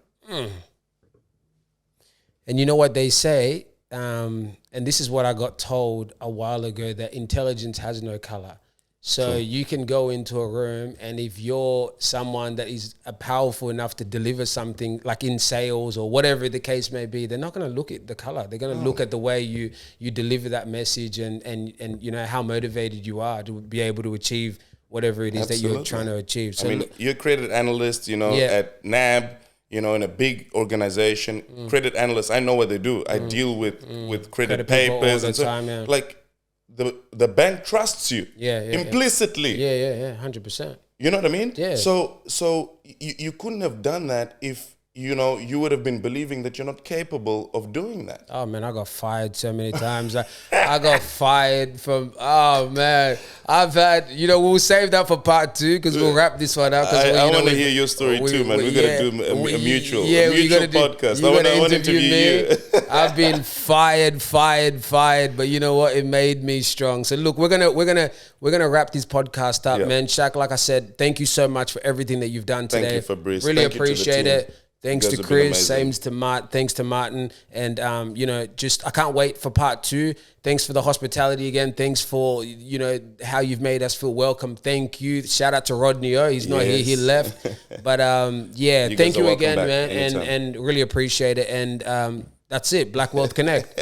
And you know what they say, and this is what I got told a while ago, that intelligence has no color. So you can go into a room, and if you're someone that is powerful enough to deliver something, like in sales or whatever the case may be, they're not going to look at the color. They're going to look at the way you deliver that message and you know how motivated you are to be able to achieve whatever it is that you're trying to achieve. So I mean, you're a credit analyst, you know, at NAB, you know, in a big organization. Credit analysts, I know what they do. I deal with credit papers and so like. The bank trusts you implicitly. Yeah, 100%. You know what I mean? Yeah. So you couldn't have done that if you would have been believing that you're not capable of doing that. Oh man, I got fired so many times. I got fired from. Oh man, I've had. We'll save that for part 2 because we'll wrap this one up. I want to hear your story too, man. We're gonna do a mutual podcast. I want to interview you. I've been fired, but you know what? It made me strong. So look, we're gonna wrap this podcast up, man. Shaq, like I said, thank you so much for everything that you've done today. Thank you, Fabrice. Really Thank appreciate you to the team. it. Thanks to Chris, thanks to Martin, and I can't wait for part 2. Thanks for the hospitality again. Thanks for how you've made us feel welcome. Thank you. Shout out to Rodney O. He's not here; he left. But thank you again, man, and really appreciate it. And that's it. Black Wealth Connect.